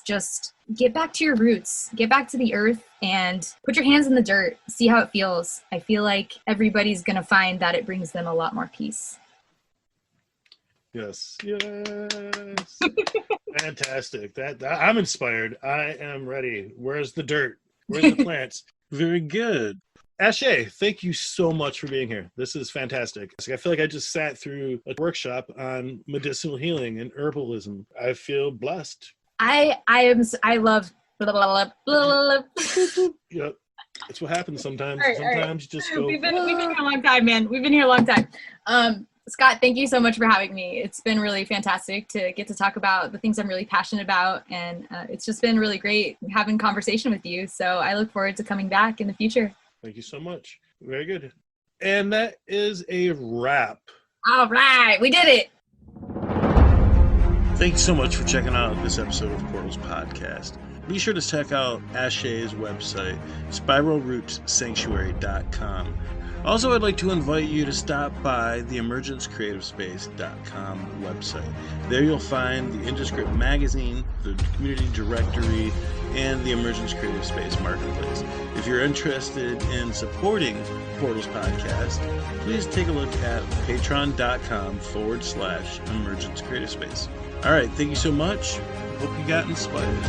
just get back to your roots, get back to the earth and put your hands in the dirt, see how it feels. I feel like everybody's going to find that it brings them a lot more peace. Yes. Fantastic. That I'm inspired. I am ready. Where's the dirt? Where's the plants? Very good. Ashe, thank you so much for being here. This is fantastic. I feel like I just sat through a workshop on medicinal healing and herbalism. I feel blessed. I love blah, blah, blah, blah, blah. Yep. That's what happens sometimes. All right. Sometimes you just go. We've been here a long time, man. We've been here a long time. Scott, thank you so much for having me. It's been really fantastic to get to talk about the things I'm really passionate about, and it's just been really great having conversation with you. So I look forward to coming back in the future. Thank you so much. Very good. And that is a wrap. All right, we did it. Thanks so much for checking out this episode of Portals Podcast. Be sure to check out Ashe's website, spiralrootssanctuary.com. Also, I'd like to invite you to stop by the emergencecreativespace.com website. There you'll find the Indescript magazine, the community directory, and the Emergence Creative Space Marketplace. If you're interested in supporting Portals Podcast, please take a look at patreon.com/Emergence Creative Space. All right, thank you so much. Hope you got inspired.